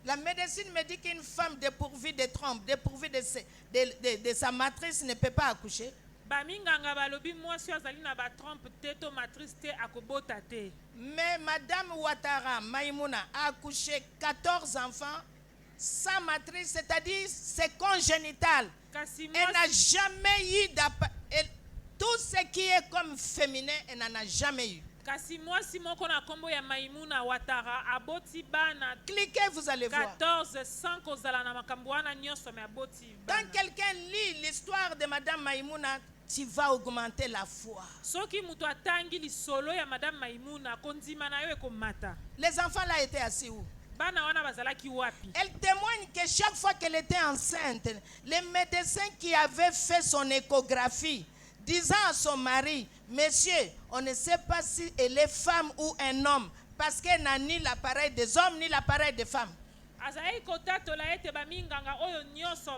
La médecine me dit qu'une femme dépourvue de trompe, dépourvue de sa matrice ne peut pas accoucher. Baminganga balobi mwasi azali na batrompe te to matrice te akobota te. Mais Madame Ouattara Maïmouna a accouché 14 enfants sans matrice, c'est-à-dire c'est congénital. Kasi Elle n'a mwasi, jamais eu tout ce qui est comme féminin, elle n'en a jamais eu. kasi mwasi moko na kombo ya Maimuna Ouattara aboti bana Cliquez, vous allez voir. 14 sans kozala na makambo wana nyonso me aboti bana. Quand quelqu'un lit l'histoire de Madame Maïmouna, tu vas augmenter la foi. Soki mutu atangi lisolo ya Madame Maimuna kondima na yo ekomata. Les enfants là étaient assis où? Bana wana bazalaki wapi? Elle témoigne que chaque fois qu'elle était enceinte, les médecins qui avaient fait son échographie, disant à son mari, monsieur, on ne sait pas si elle est femme ou un homme, parce qu'elle n'a ni l'appareil des hommes ni l'appareil des femmes. Azalaki kotatola ete baminganga oyo nyonso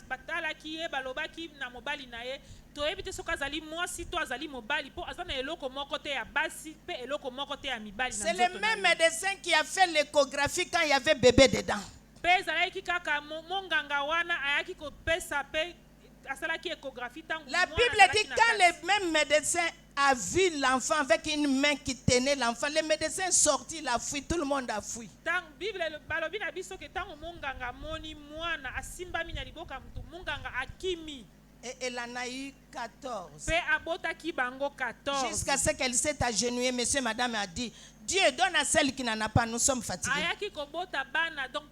batalaki ye balobaki na mobali na ye toyebi te soki azali mwasi to azali mobali mpo aza na eloko moko te ya basi mpe eloko moko te ya mibali na C'est le nzoto na même ye. médecin qui a fait l'échographie quand il y avait bébé dedans. Mpe ezalaki kaka monganga wana ayaki kopesa mpe asalaki échographie ntango La mwana Bible azalaki dit na quand kati. le même médecin a vu l'enfant avec une main qui tenait l'enfant, le médecin est sorti, il a fui, tout le monde a fui. Bible balobi na biso ke ntango monganga moni mwana asimbami na liboka mutu monganga akimi Et elle en a eu 14. mpe abotaki bango 14 Jusqu'à ce qu'elle s'est agenouillée, monsieur, madame a dit, Dieu donne à celle qui n'en a pas, nous sommes fatigués. ayaki kobota bana donc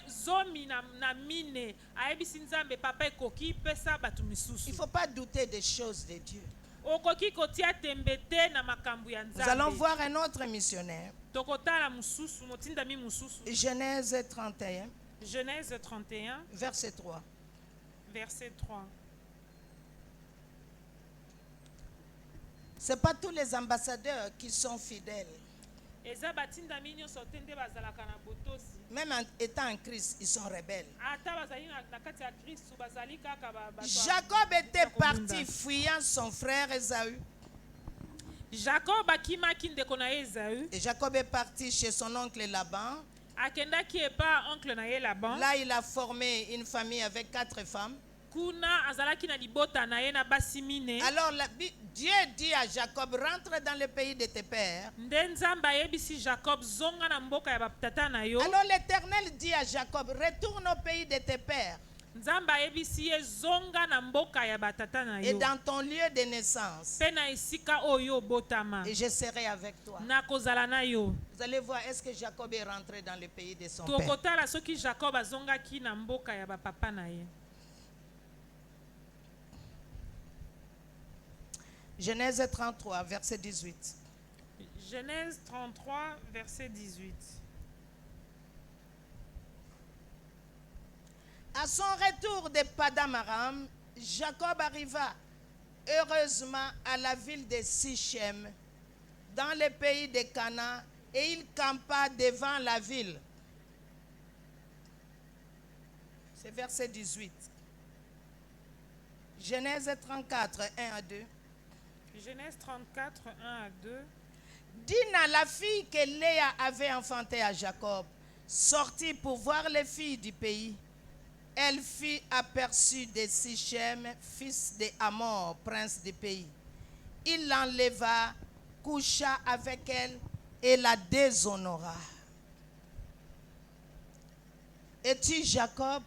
zomi na mine ayebisi Nzambe papa ekoki pesa bato Il ne misusu faut pas douter des choses de Dieu. okoki kotia tembe te na makambo ya Nous allons Nzambe. voir un autre missionnaire. Tokotala mususu motindami mususu Genèse 31, Genèse 31 verset 3. verset 3. Ce n'est pas tous les ambassadeurs qui sont fidèles. Eza batindami nyonso te nde bazalaka na botosi. Même en étant en Christ, ils sont rebelles. Ata bazali na kati ya Kristu bazali kaka bato ya- Jacob était bato ya parti kobunda. fuyant son frère Ésaü. Jacob akimaki ndeko na ye Esaü Et Jacob est parti chez son oncle Laban. akendaki epa oncle na ye Laban. Là, il a formé une famille avec 4 femmes. Kuna azalaki na libota na ye na basi mine. Alors, Dieu dit à Jacob, rentre dans le pays de tes pères. Nde Nzambe ayebisi Jacob zonga na mboka ya batata na yo. Alors l'Éternel dit à Jacob, retourne au pays de tes pères Nzambe ayebisi ye zonga na mboka ya batata na et yo. dans ton lieu de naissance. Pe na esika oyo botama. Et je serai avec toi. Na kozala na yo. Vous allez voir, est-ce que Jacob est rentré dans le pays de son père? Tokotala soki Jacob azongaki na mboka ya bapapa na ye. Genèse 33, verset 18. Genèse 33, verset 18. À son retour de Padam Aram, Jacob arriva heureusement à la ville de Sichem, dans le pays de Canaan, et il campa devant la ville. C'est verset 18. Genèse 34, 1 à 2. Genèse 34, 1 à 2. Dina, la fille que Léa avait enfantée à Jacob, sortit pour voir les filles du pays. Elle fut aperçue de Sichem, fils de Hamor, prince du pays. Il l'enleva, coucha avec elle et la déshonora. Es-tu Jacob,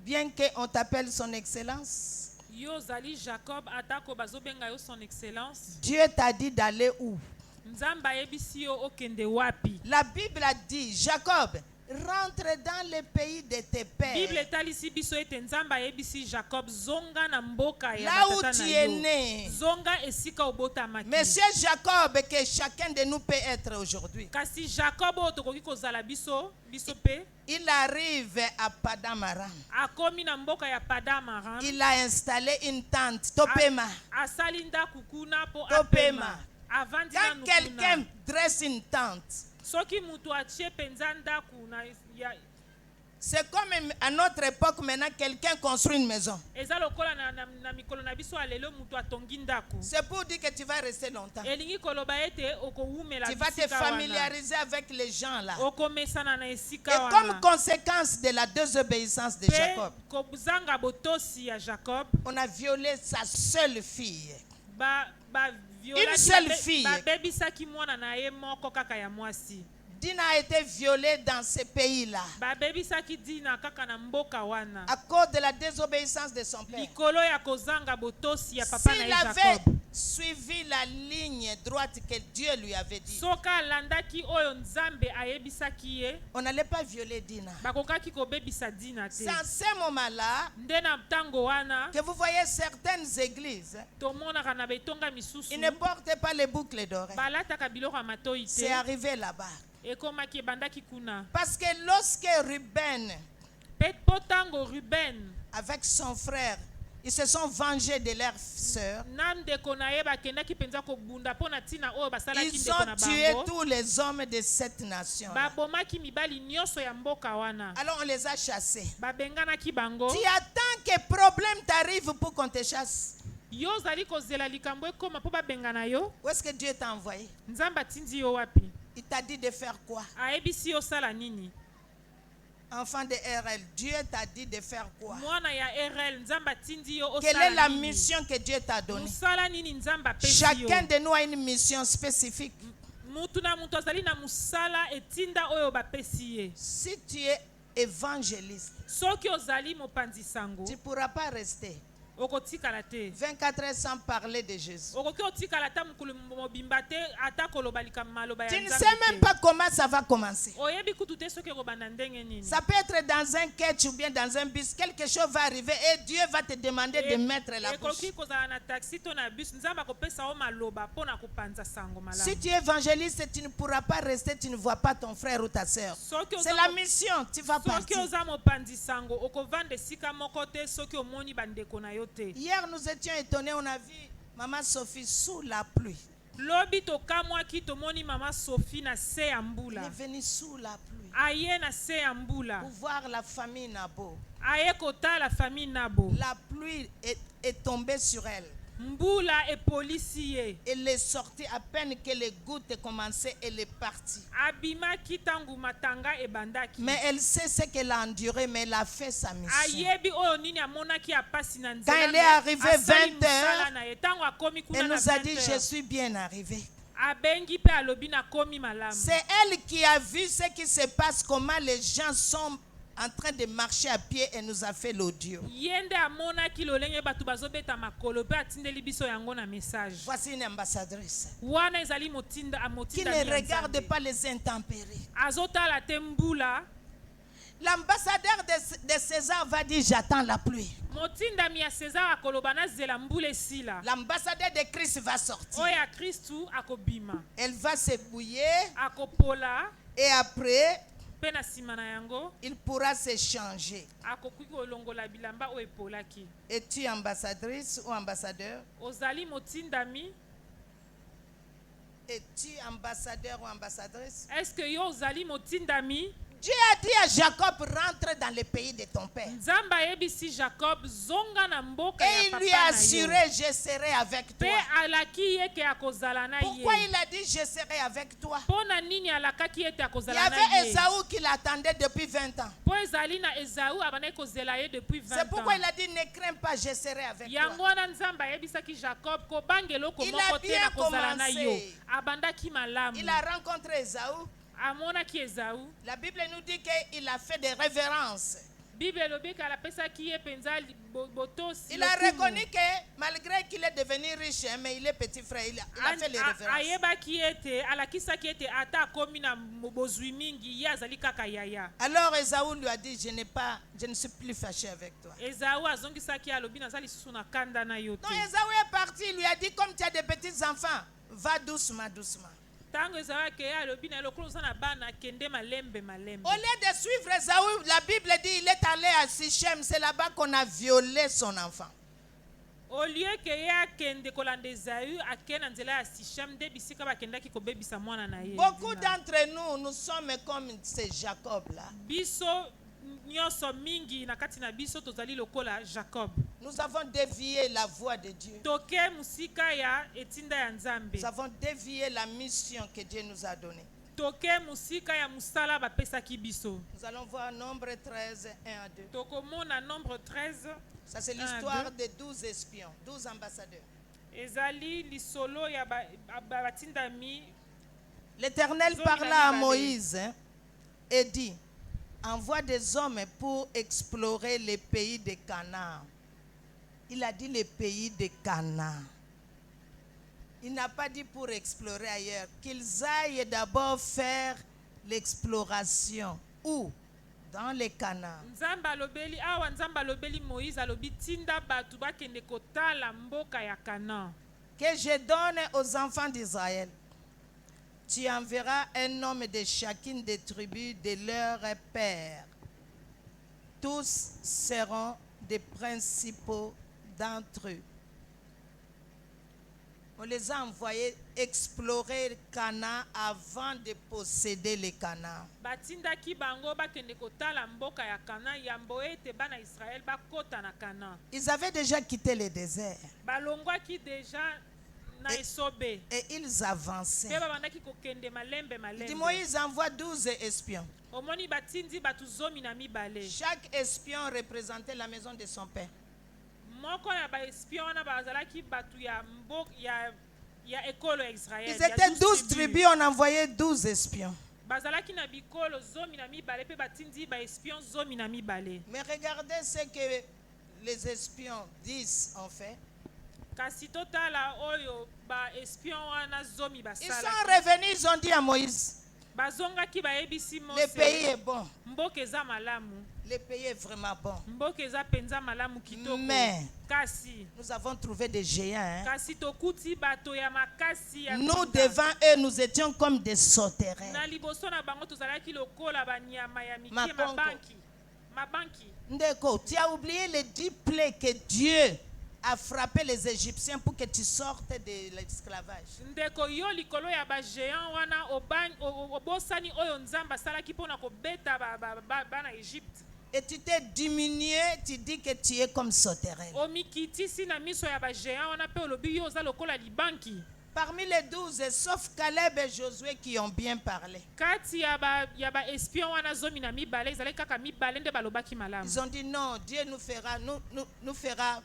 bien qu'on t'appelle son excellence? Yo zali Jacob atako bazobenga yo son excellence. Dieu t'a dit d'aller où? Nzamba yebisi yo okende wapi. La Bible a dit, Jacob, rentre dans le pays de tes Bible pères. etalisi biso ete nzamba yebisi Jacob zonga na mboka ya Là où batata tu na es yo. né. Zonga esika obotamaki. Monsieur Jacob, que chacun de nous peut être aujourd'hui. Kasi Jacob oyo tokoki kozala biso pe Il arrive à Padamaram. akomi na mboka ya Padamaram. Il a installé une tente, Topema. Asali ndaku kuna po Topema. apema. Avandi na Quand quelqu'un nukuna. dresse une tente, Soki mutu atie penza ndaku na ya c'est comme à notre époque maintenant, quelqu'un construit une maison. eza lokola na mikolo na biso alelo mutu atongi ndaku. C'est pour dire que tu vas rester longtemps. Elingi koloba ete okowumela Tu vas te bisika wana. familiariser avec les gens là. Okomesana na Et esika comme wana. conséquence de la désobéissance de Jacob, Pe kozanga botosi ya Jacob on a violé sa seule fille. violaki Une seule fille. babebisaki mwana na ye moko kaka ya mwasi. Dina a été violée dans ce pays-là Babebisaki Dina kaka na mboka wana. à cause de la désobéissance de son père. Likolo ya kozanga botosi ya papa na S'il ye avait Jacob. suivi la ligne droite que Dieu lui avait dit, Soka alandaki oyo nzambe ayebisaki ye, on n'allait pas violer Dina. bakokaki kobebisa Dina te. C'est en ce moment-là Nde na ntango wana que vous voyez certaines églises, tomonaka na betonga misusu ils ne portent pas les boucles d'oreilles. balataka biloko ya matoi te. C'est arrivé là-bas. Ekomaki ebandaki kuna. Parce que lorsque Ruben, Pe po ntango Ruben avec son frère, ils se sont vengés de leur sœur, na ndeko na ye bakendaki mpenza kobunda mpo na ntina oyo basalaki ils ndeko na ont tué bango, tous les hommes de cette nation. babomaki mibali nyonso ya mboka wana, Alors on les a chassés. babenganaki bango. Tu attends que problème t'arrive pour qu'on te chasse. Yo ozali kozela likambo ekoma mpo babengana yo. Où est-ce que Dieu t'a envoyé? Nzambe atindi yo wapi? Il t'a dit de faire quoi? Ayebisi yo sala nini? Enfant de RL, Dieu t'a dit de faire quoi? Mwana ya RL, Nzambe atindi yo Quelle osala est la nini? mission que Dieu t'a donnée? Musala nini Nzambe apesi yo? Chacun de nous a une mission spécifique. Mutu na mutu azali na musala etinda oyo bapesi ye. Si tu es évangéliste, Soki ozali mopanzi sango, tu ne pourras pas rester okotikala te. 24 heures sans parler de Jésus. Okoki otikala ta mokolo mobimba te ata koloba likambo maloba ya Tu ne Nzambe sais même te. pas comment ça va commencer. Oyebi kutu te soki ekobanda ndenge nini. Ça peut être dans un catch ou bien dans un bus. Quelque chose va arriver et Dieu va te demander de mettre la bouche. Ekoki kozala na taxi to na bus, Nzambe akopesa yo maloba mpo na kopanza sango malamu. Si tu es évangéliste, tu ne pourras pas rester, tu ne vois pas ton frère ou ta soeur. Soki C'est la mission, tu vas Soki partir. oza mopanzi sango okovanda esika moko te soki omoni bandeko na yo te. Hier, nous étions étonnés, on a vu Maman Sophie sous la pluie. Lobi tokamwaki tomoni mama Sophie na se ya Elle mbula. est venue sous la pluie Aye na se ya mbula. pour voir la famille Nabo. Aye kota la famille Nabo. La pluie est tombée sur elle. Mbula epolisi ye. Elle est sortie à peine que les gouttes commençaient, elle est partie. Abimaki tangu matanga ebandaki. Mais elle sait ce qu'elle a enduré, mais elle a fait sa mission. Ayebi oyo nini amonaki apasi na nzela. Quand elle est arrivée asali 20 mosala heures, na ye. Tango akomi kuna Elle na nous a 20 dit, heures. je suis bien arrivée. Abengi pe alobi na komi malamu. C'est elle qui a vu ce qui se passe, comment les gens sont en train de marcher à pied et nous a fait l'audio. Yende amonaki lolenge batu bazobeta makolo pe atindeli biso yango na message. Voici une ambassadrice Wana ezali motinda qui amotinda ne regarde pas les intempéries. azotala te mbula. L'ambassadeur de César va dire, j'attends la pluie. Motindami ya César akoloba na zela mbula esila. L'ambassadeur de Christ va sortir. Oya Kristu akobima. Elle va se bouiller Akopola et après, pe na sima na yango il pourra se changer. akoki kolongola bilamba oyo epolaki. Es-tu ambassadrice ou ambassadeur? Ozali motindami? Es-tu ambassadeur ou ambassadrice? Est-ce que yo ozali motindami? Dieu a dit à Jacob, rentre dans le pays de ton père. Nzambe ayebisi Jacob zonga na mboka Et ya il papa lui a na yo. assuré, je serai avec Pe toi. alaki eke akozala na Pourquoi ye. il a dit, je serai avec toi? Pona nini alakaki ete Il y akozala na avait ye. Esaü qui l'attendait depuis 20 ans. Po ezali na Esaü abandaki kozela ye depuis 20 ans. C'est pourquoi il a dit, ne crains pas, je serai avec Yango toi. wana Nzambe ayebisaki Jacob kobanga eloko Il moko a te bien na kozala na commencé. yo. Abandaki malamu. Il a rencontré Esaü. Amonaki Esaü. La Bible nous dit qu'il a fait des révérences. Bible elobiki alapesaki ye penza botosi. Il a reconnu que malgré qu'il est devenu riche, hein, mais il est petit frère, il a fait les révérences. Ayebaki ete alakisaki ete ata akomi na bozwi mingi ye azali kaka yaya. Alors Esaü lui a dit, je ne suis plus fâché avec toi. Esaü azongisaki alobi naza lisusu na kanda na yo te. Donc Esaü est parti, il lui a dit, comme tu as des petits enfants, va doucement, doucement. Tango Esaü akeye alobi na lokolo oza na bana kende malembe malembe. Au lieu de suivre Esaü, la Bible dit, il est allé à Sichem, c'est là-bas qu'on a violé son enfant. Au lieu que ye akende kolanda Esaü akende na nzela ya Sichem nde bisika bakendaki kobebisa mwana na ye. Beaucoup d'entre nous sommes comme ce Jacob-là. Biso nyonso mingi na kati na biso tozali lokola Jacob. Nous avons dévié la voie de Dieu. Toke musika ya etinda ya Nzambe. Nous avons dévié la mission que Dieu nous a donnée. Toke musika ya musala bapesaki biso. Nous allons voir Nombre 13, 1 à 2. Tokomona Nombre 13. Ça, c'est l'histoire des 12 espions, 12 ambassadeurs. Ezali lisolo ya batindami. L'Éternel parla à Moïse, hein, et dit, envoie des hommes pour explorer les pays de Canaan. Il a dit les pays de Canaan. Il n'a pas dit pour explorer ailleurs. Qu'ils aillent d'abord faire l'exploration. Où? Dans les Canaan. Nzambe alobeli awa Nzambe alobeli Moïse alobi tinda batu bakende kotala mboka ya Canaan. Que je donne aux enfants d'Israël. Tu enverras un homme de chacune des tribus de leur père. Tous seront des principaux d'entre eux. On les a envoyés explorer Canaan avant de posséder les Canaan. Batindaki bango bakende kotala mboka ya Canaan yambo ete bana Israël bakota na Canaan. Ils avaient déjà quitté le désert. Balongwaki déjà na esobe. Et ils avançaient. Pe babandaki kokende malembe Il malembe. dit, Moïse envoie 12 espions. Omoni batindi batu zomi na mibale. Chaque espion représentait la maison de son père. Moko na ba espion wana bazalaki batu ya mboka ya ekolo ya Israël. Ils étaient 12 tribus, on envoyait 12 espions. Bazalaki na bikolo zomi na mibale pe batindi ba espion zomi na mibale. Mais regardez ce que les espions 10 ont fait. Kasi totala oyo ba espion wana zomi Ils basala. sont revenus, ils ont dit à Moïse, Bazongaki bayebisi le Mose. pays est bon. Mboka eza malamu. Le pays est vraiment bon. Mboka eza penza malamu kitoko. Mais kasi nous avons trouvé des géants. Hein. kasi tokuti bato ya makasi ya Nous, mpunda. devant eux, nous étions comme des sauterelles. Na liboso na bango tozalaki lokola banyama ya mike Makongo. mabanki. Ndeko, tu as oublié les 10 plaies que Dieu a frappé les Égyptiens pour que tu sortes de l'esclavage. Ndeko yo likolo ya ba géant wana obosani oyo Nzambe asalaki mpona kobeta bana Egypte. Et tu t'es diminué, tu dis que tu es comme sauterelle. Omikitisi na miso ya ba géant wana pe olobi yo oza lokola libanki. Parmi les 12, sauf Caleb et Josué qui ont bien parlé. Kati ya ba espion wana zomi na mibale ezalaki kaka mibale nde balobaki malamu. Ils ont dit non, Dieu nous fera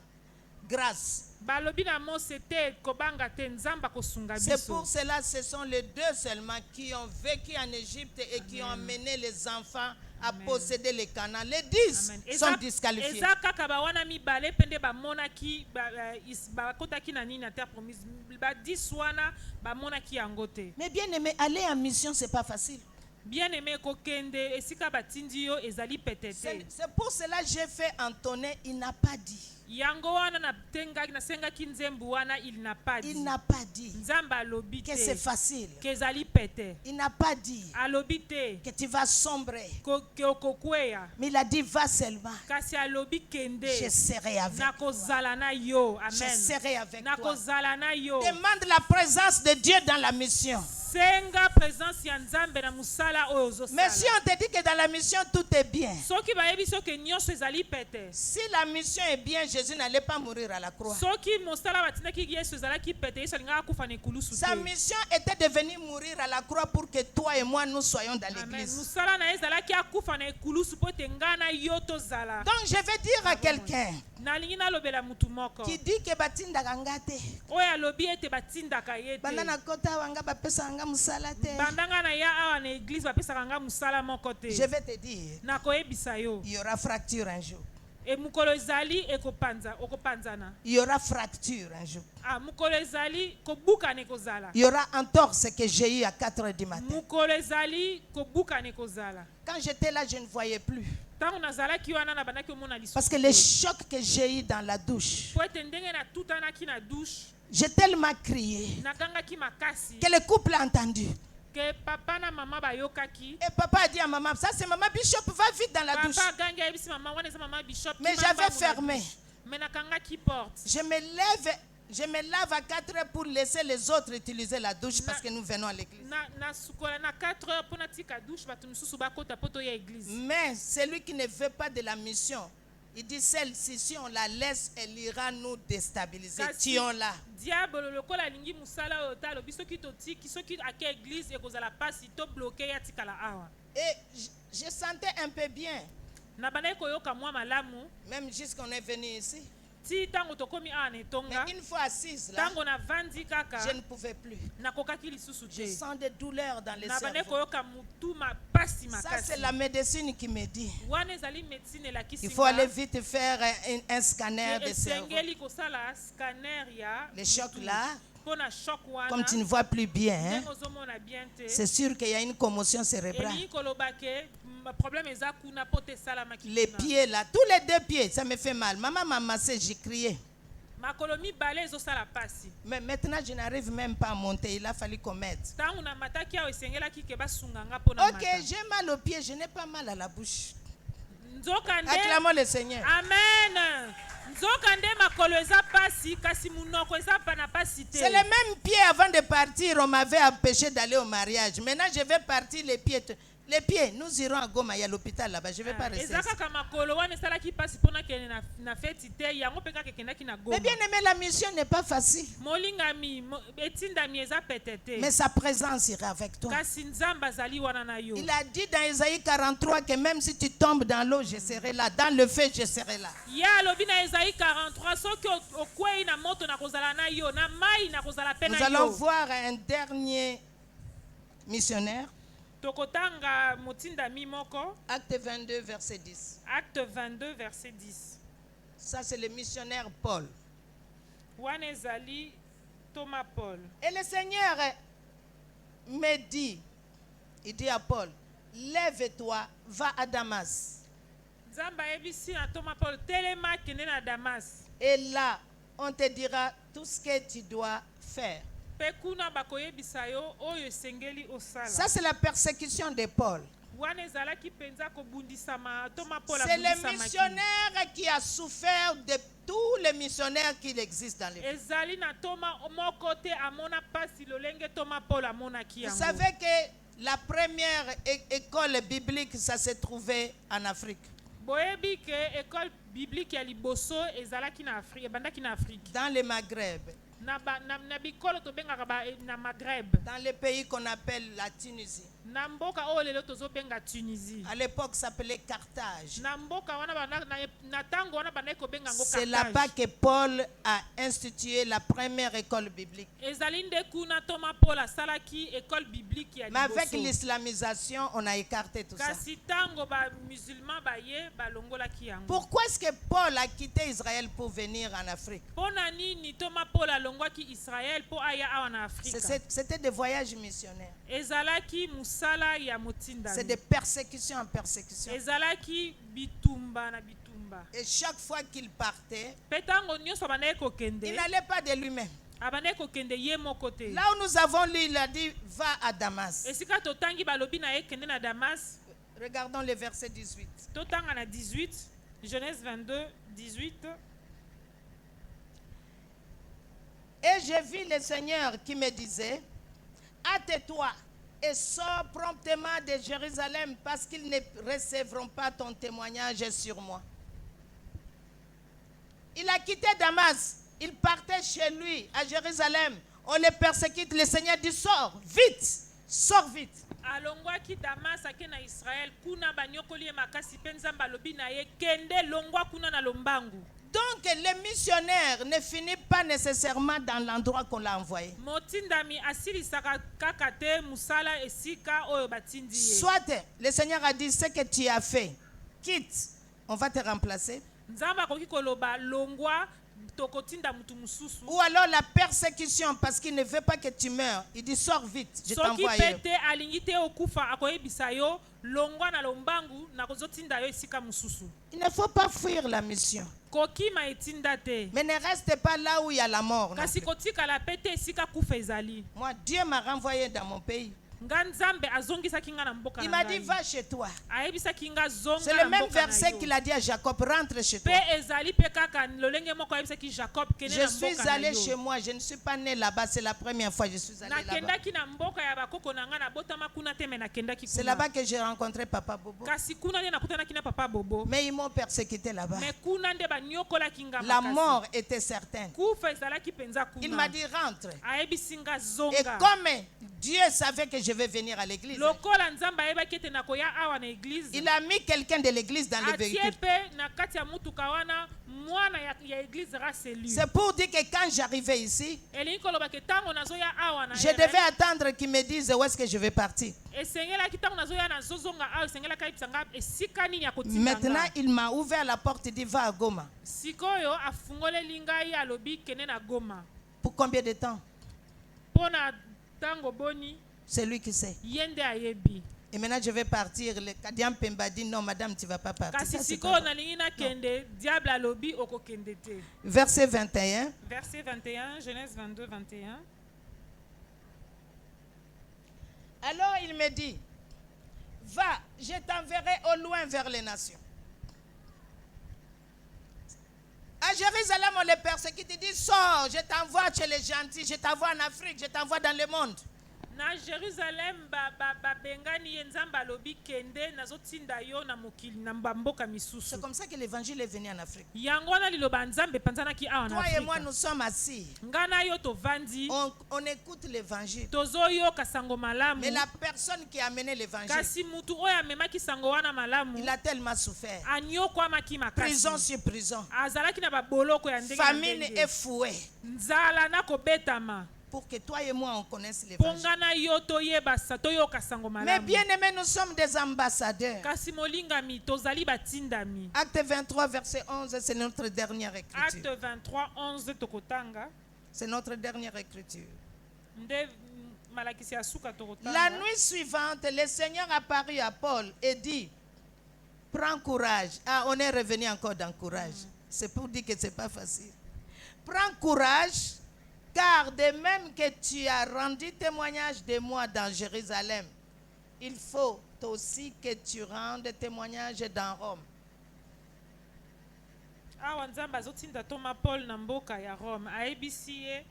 grâce. Balobi na Mose te kobanga te Nzamba kosunga biso. C'est pour cela ce sont les 2 seulement qui ont vécu en Égypte et qui ont amené les enfants à posséder les Canaan. Les 10 sont disqualifiés. Eza kaka ba wana mibale pende ba monaki ba kotaki na nini na terre promise. Ba 10 wana ba monaki yango te. Mais bien aimé, aller en mission c'est pas facile. Bien aimé kokende esika batindi yo ezali petete. C'est pour cela que j'ai fait entonner, il n'a pas dit. yango wana nasengaki nzembo wana il n'a pas dit. Il n'a pas dit Nzamba alobi que te c'est facile. kezali pete. Il n'a pas dit Alobi te que tu vas sombrer. ke okokweya. Mais il a dit va seulement. Kasi alobi kende. Je serai avec toi. Nakozala na yo. Je Amen. serai avec toi. Nakozala na yo. Demande la présence de Dieu dans la mission. Senga présence ya Nzambe na musala oyo ozosala. Mais si on te dit que dans la mission tout est bien, Soki bayebi soki nyonso ezali pete. si la mission est bien, Jésus n'allait pas mourir à la croix. Soki mosala batindaki Yesu ezalaki pete, Yesu alingaka kufa na ekulusu Sa te. mission était de venir mourir à la croix pour que toi et moi nous soyons dans Amen. l'église. Musala na ezalaki akufa na ekulusu po te nga na yo tozala. Donc je vais dire à quelqu'un Nalingi nalobela mutu moko. qui dit que batindaka nga te. Oyo alobi ete batindaka ye te. Banda na kota wanga bapesa nga musala te. Bandanga na ya awa na église bapesaka nga musala moko te. Je vais te dire, Nakoyebisa yo. il y aura fracture un jour. E mukolo ezali okopanzana. Il y aura fracture un jour. Ah, mukolo ezali kobukana ekozala. Il y aura entorse que j'ai eu à 4 heures du matin. Mukolo ezali kobukana ekozala. Quand j'étais là, je ne voyais plus. Tango nazalaki wana na bandaki omona lisusu. Parce que les chocs que j'ai eu dans la douche, Po ete ndenge na tutanaki na douche, j'ai tellement crié nagangaki makasi que le couple a entendu. ke papa na mama bayokaki. Et papa a dit à maman, ça c'est maman Bishop, va vite dans la douche. Papa gangi ayebisi mama wana eza mama Bishop. Mais j'avais fermé. Mais nakangaki porte. Je me lave à 4 heures pour laisser les autres utiliser la douche parce que nous venons à l'église. Na sukola na 4 heures pona tika douche batu misusu bakota poto ya église. Mais celui qui ne veut pas de la mission, il dit celle-ci, si on la laisse, elle ira nous déstabiliser. Tuons-la. Diable lokola lingi musala oyo talo biso ki totiki soki ake église ekozala pasi to bloquer ya tikala awa. Et je sentais un peu bien, Na bana koyoka mwa malamu même jusqu'on est venu ici. ti tango tokomi awa na etonga. Mais une fois assise là, Tango na vandi kaka je ne pouvais plus. nakokaki lisusu Je te. sens des douleurs dans les Na bana cerveaux. koyoka mutu mapasi Ça, makasi. c'est la médecine qui me dit. Wana ezali médecine elakisi Il faut aller vite faire un scanner de cerveau. esengeli kosala scanner ya Les chocs là, mpona choc wana. comme tu ne vois plus bien, hein, Ndenge ozomona bien te. c'est sûr qu'il y a une commotion cérébrale. Elingi koloba ke problème eza kuna po te esalamaki Les kuna. pieds là, tous les 2 pieds, ça me fait mal. Maman m'a massé, j'ai crié. Makolo mibale ezosala pasi. Mais maintenant, je n'arrive même pas à monter. Il a fallu qu'on m'aide. Ntango na mataki awo esengelaki ke basunga nga mpona Ok, mata. j'ai mal aux pieds, je n'ai pas mal à la bouche. Nzokande. Acclamons le Seigneur. Amen. Nzokande makolo eza pasi kasi munoko eza pa na pasi te. C'est les mêmes pieds avant de partir. On m'avait empêché d'aller au mariage. Maintenant, je vais partir les pieds. Les pieds, nous irons à Goma, il y a l'hôpital là-bas. Je ne vais pas rester Eza ici. kaka makolo wana esalaki pasi mpona kende na feti te yango mpe kaka ekendaki na Goma. Mais bien aimé, la mission n'est pas facile. Molingami etindami eza pete te. Mais sa présence ira avec toi. Kasi Nzambe azali wana na yo. Il a dit dans Isaïe 43 que même si tu tombes dans l'eau, je serai là. Dans le feu, je serai là. Ye alobi na Esaïe 43 soki okwei na moto na kozala na yo na mai na kozala pe Nous na allons yo. voir un dernier missionnaire. Tokotanga motindami moko. Acte 22, verset 10. Acte 22 verset 10. Ça, c'est le missionnaire Paul. Wana ezali Thomas Paul. Et le Seigneur me dit, il dit à Paul, lève-toi, va à Damas. Nzambe ayebisi na Thomas Paul telema kende na Damas. Et là, on te dira tout ce que tu dois faire. Pe kuna bakoyebisa yo oyo esengeli osala. Ça, c'est la persécution de Paul. Wana ezalaki penza kobundisama Thomas Paul C'est le abundisamaki. missionnaire qui a souffert de tous les missionnaires qui existent dans les pays. Ezali na Thomas moko te amona pasi lolenge Thomas Paul amonaki Vous yango. savez que la première école biblique, ça s'est trouvé en Afrique. Boyebi ke école biblique ya liboso ezalaki na Afrique, ebandaki na Afrique. Dans le Maghreb, Na bikolo tobengaka na Maghreb. dans les pays qu'on appelle la Tunisie. Na mboka oyo lelo tozobenga Tunisie. À l'époque, ça s'appelait Carthage. Na mboka wana na tango wana bandaki kobenga ngo C'est Carthage. là-bas que Paul a institué la première école biblique. Ezali nde kuna Thomas Paul asalaki école biblique ya Mais avec liboso. l'islamisation, on a écarté tout ça. Kasi tango ba musulman baye balongolaki yango. Pourquoi est-ce que Paul a quitté Israël pour venir en Afrique? Pona nini Thomas Paul alongwaki Israël po aya awa na Afrika. C'était des voyages missionnaires. Ezalaki musala ya motinda. C'est de persécution en persécution. Ezalaki bitumba na bitumba. bitumba. Et chaque fois qu'il partait, Pe ntango nyonso abandaki kokende, il n'allait pas de lui-même. abandaki kokende ye moko te. Là où nous avons lu, il a dit, va à Damas. Esika totangi balobi na ye kende na Damas. Regardons le verset 18. Totanga na 18, Genèse 22, 18. Et j'ai vu le Seigneur qui me disait, hâte-toi et sors promptement de Jérusalem parce qu'ils ne recevront pas ton témoignage sur moi. Il a quitté Damas, il partait chez lui à Jérusalem. On le persécute, le Seigneur dit, sors vite. Alongwaki Damas ake na Israël kuna banyokoli ye makasi pe Nzambe alobi na ye kende longwa kuna na lombangu. Donc le missionnaire ne finit pas nécessairement dans l'endroit qu'on l'a envoyé. Motindami asilisaka kaka te musala esika oyo batindi ye. Soit le Seigneur a dit ce que tu as fait, quitte, on va te remplacer. Nzambe akoki koloba longwa tokotinda mutu mususu. Ou alors la persécution parce qu'il ne veut pas que tu meurs. Il dit sors vite, je t'envoie ailleurs. Soki pete alingi te okufa akoyebisa yo longwa na lombangu na kozotinda yo esika mususu. Il ne faut pas fuir la mission. Kokima etinda te. Mais ne reste pas là où il y a la mort. non Kasi plus. kotikala pete esika kufa ezali. Moi, Dieu m'a renvoyé dans mon pays. Nga Nzambe azongisaki nga na mboka Il na m'a dit ngai. va chez toi. Ayebisaki nga zonga C'est na le même mboka na verset yo. qu'il a dit à Jacob, rentre chez toi. Pe ezali pe kaka lolenge moko ayebisaki Jacob kende Je na suis mboka na allé yo. chez moi, je ne suis pas né là-bas, c'est la première fois que je suis allé là-bas. Nakendaki na mboka ya bakoko na nga na botama kuna te me nakendaki C'est kuna. là-bas que j'ai rencontré Papa Bobo. Kasi kuna nde nakutanaki na papa Bobo. Mais ils m'ont persécuté là-bas. Me kuna nde banyokolaki nga La makasi. mort était certaine. Kufa ezalaki penza kuna. Il m'a dit rentre. Ayebisi nga Et zonga. comme Dieu savait que je vais venir à l'église, Lokola Nzambe ayebaki ete nakoya awa na église. il a mis quelqu'un de l'église dans le Atie véhicule. pe na kati ya mutuka wana mwana ya église raselu. C'est pour dire que quand j'arrivais ici, Elingi koloba ke tango nazoya awa na je devais attendre qu'ils me disent où est-ce que je vais partir. esengelaki ntango nazoya nazozonga awa esengelaki ayebisa nga esika nini ya kotinda Maintenant, nga. il m'a ouvert la porte et dit va à Goma. Sikoyo afungoleli ngai alobi kende na Goma. Pour combien de temps? Mpo na ntango boni C'est lui qui sait. ye nde ayebi. Et maintenant, je vais partir. Le Kadian Pemba dit non, madame, tu ne vas pas partir. Kasi Ça, c'est sikoyo pas bon. nalingi nakende diable alobi okokende te. Verset 21. Verset 21, Genèse 22, 21. Alors il me dit, va, je t'enverrai au loin vers les nations. À Jérusalem, on les persécute. Il dit, sors, je t'envoie chez les gentils, je t'envoie en Afrique, je t'envoie dans le monde. Na Jérusalem bengani ye Nzambe alobi kende nazotinda yo na mokili na mboka misusu. C'est comme ça que l'évangile est venu en Afrique. Yango wana liloba Nzambe panzanaki awa na Toi et moi, Afrika. nous sommes assis. Ngana yo tovandi On écoute l'évangile. tozoyoka sango malamu. Mais la personne qui a amené l'évangile, Kasi mutu oyo amemaki sango wana malamu il a tellement souffert. anyokwamaki Prison makasi. sur prison. Azalaki na baboloko ya ndenge na Famine ndenge. et fouet. Nzala na kobetama. Pour que toi et moi, on connaisse l'évangile. Pongana yo toyebasa toyoka sango Mais malamu. bien aimés, nous sommes des ambassadeurs. Kasi molingami tozali batindami. Acte 23, verset 11, c'est notre dernière écriture. Acte 23, 11 tokotanga. C'est notre dernière écriture. Nde malakisi ya suka La tokotanga. nuit suivante, le Seigneur apparut à Paul et dit, prends courage. Ah, on est revenu encore dans courage. C'est pour dire que ce n'est pas facile. Prends courage, car de même que tu as rendu témoignage de moi dans Jérusalem, il faut aussi que tu rendes témoignage dans Rome. Awa Nzambe azotinda Thomas Paul na mboka ya Rome. Ayebisi ye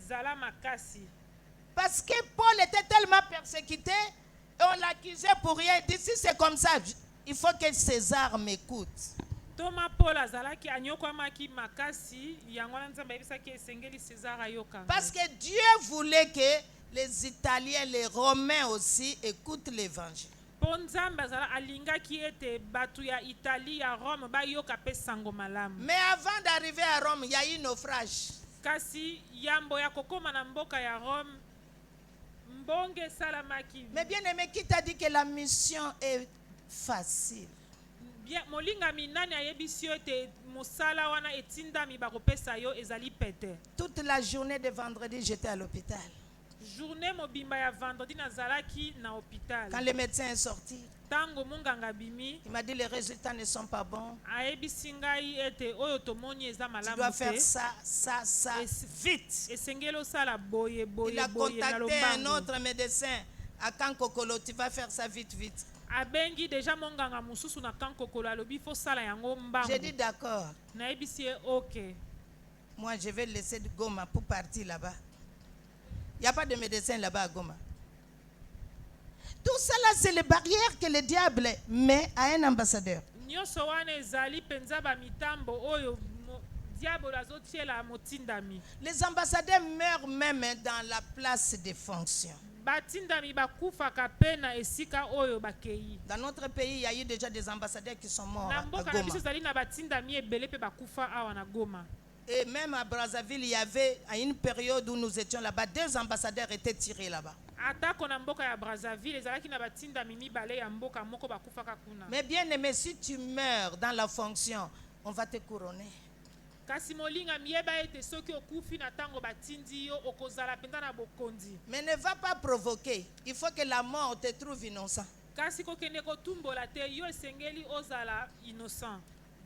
zala makasi. Parce que Paul était tellement persécuté, et on l'accusait pour rien. Il dit, si c'est comme ça, il faut que César m'écoute. Thomas Paul azalaki anyokwamaki makasi yango wana Nzambe ayebisaki esengeli César ayoka. Parce que Dieu voulait que les Italiens, les Romains aussi écoutent l'évangile. Po Nzambe azala alingaki ete batu ya Italie ya Rome bayoka pe sango malamu. Mais avant d'arriver à Rome, il y a eu naufrage. Kasi yambo ya kokoma na mboka ya Rome mbonge salamaki. Mais bien aimé, qui t'a dit que la mission est facile? Bien molingami nani ayebisi yo ete mosala wana etindami bakopesa yo ezali pete. Toute la journée de vendredi, j'étais à l'hôpital. Journée mobimba ya vendredi nazalaki na hôpital. Quand le médecin est sorti, ntango monganga bimi Il m'a dit les résultats ne sont pas bons. ayebisi ngai ete oyo tomoni eza Tu malamu dois faire te ça, ça, ça, vite. esengeli osala boye Il boye a boye na contacté un lombango autre médecin à Kankokolo. Tu vas faire ça vite, vite. abengi deja monganga mosusu na kankokolo alobi fosala yango J'ai dit mbango d'accord. nayebisi ye ok Moi, je vais laisser Goma pour partir là-bas. Il n'y a pas de médecin là-bas à Goma. Tout ça là, c'est les barrières que le diable met à un ambassadeur. nyonso wana ezali mpenza bamitambo oyo diabolo azotiela motindami Les ambassadeurs meurent même dans la place des fonctions. batindami bakufaka mpe na esika oyo bakei Dans notre pays, il y a eu déjà des ambassadeurs qui sont morts na à mboka na Goma. biso ezali na batindami ebele mpe bakufa awa na Goma. Et même à Brazzaville, il y avait, à une période où nous étions là-bas, 2 ambassadeurs étaient tirés là-bas. atako na mboka ya Brazzaville ezalaki na batindami mibale ya mboka moko bakufaka kuna Mais bien aimé, si tu meurs dans la fonction, on va te couronner. kasi molinga miyeba ete soki okufi na ntango batindi yo okozala mpenza na bokonzi Mais ne va pas provoquer. Il faut que la mort te trouve innocent. kasi kokende kotumbola te yo esengeli ozala innocent